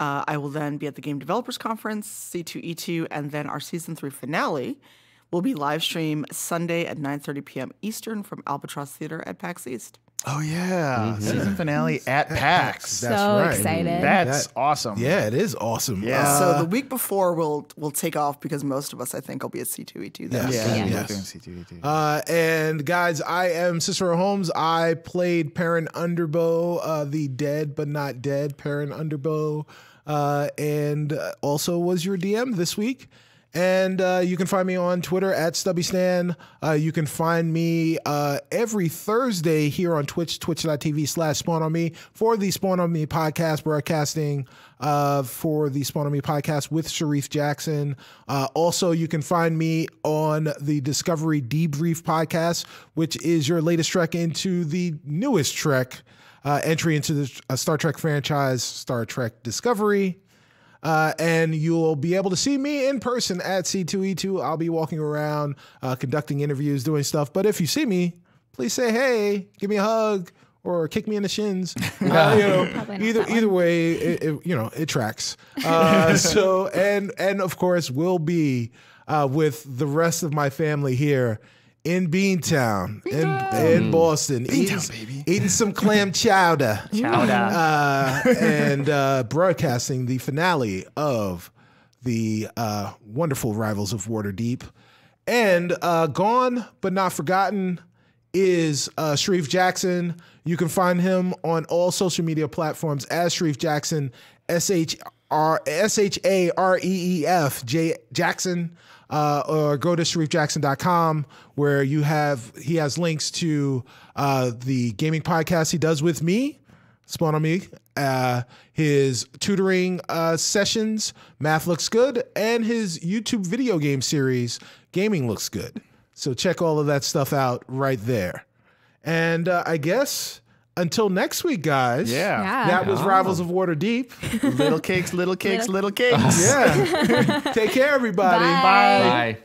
I will then be at the Game Developers Conference, C2E2, and then our Season 3 finale will be live stream Sunday at 9:30 p.m. Eastern from Albatross Theater at PAX East. Oh, yeah. Season finale at PAX. That's So right. excited. That's awesome. Yeah, it is awesome. Yeah. So the week before we'll take off because most of us, I think, will be at C2E2 then. Yes. Yeah. Yes. Doing C2E2. And guys, I am Cicero Holmes. I played Perrin Underbow, the dead but not dead Perrin Underbow, and also was your DM this week. And you can find me on Twitter at StubbyStan. You can find me every Thursday here on Twitch, twitch.tv/SpawnOnMe for the Spawn on Me podcast, broadcasting for the Spawn on Me podcast with Sharif Jackson. Also, you can find me on the Discovery Debrief podcast, which is your latest trek into the newest trek, entry into the Star Trek franchise, Star Trek Discovery. And you'll be able to see me in person at C2E2. I'll be walking around, conducting interviews, doing stuff. But if you see me, please say, hey, give me a hug or kick me in the shins. Either way, it tracks. And of course, we'll be with the rest of my family here in Beantown, in Boston, eating some clam chowder. And broadcasting the finale of the wonderful Rivals of Waterdeep. And gone but not forgotten is Sharif Jackson. You can find him on all social media platforms as Sharif Jackson, SHAREEF Jackson. Or go to SharifJackson.com where he has links to the gaming podcast he does with me, Spawn on Me, his tutoring sessions, Math Looks Good, and his YouTube video game series, Gaming Looks Good. So check all of that stuff out right there. And I guess until next week, guys. Yeah. That was Rivals of Waterdeep. Little cakes, little cakes, little cakes. Yeah. Take care, everybody. Bye. Bye.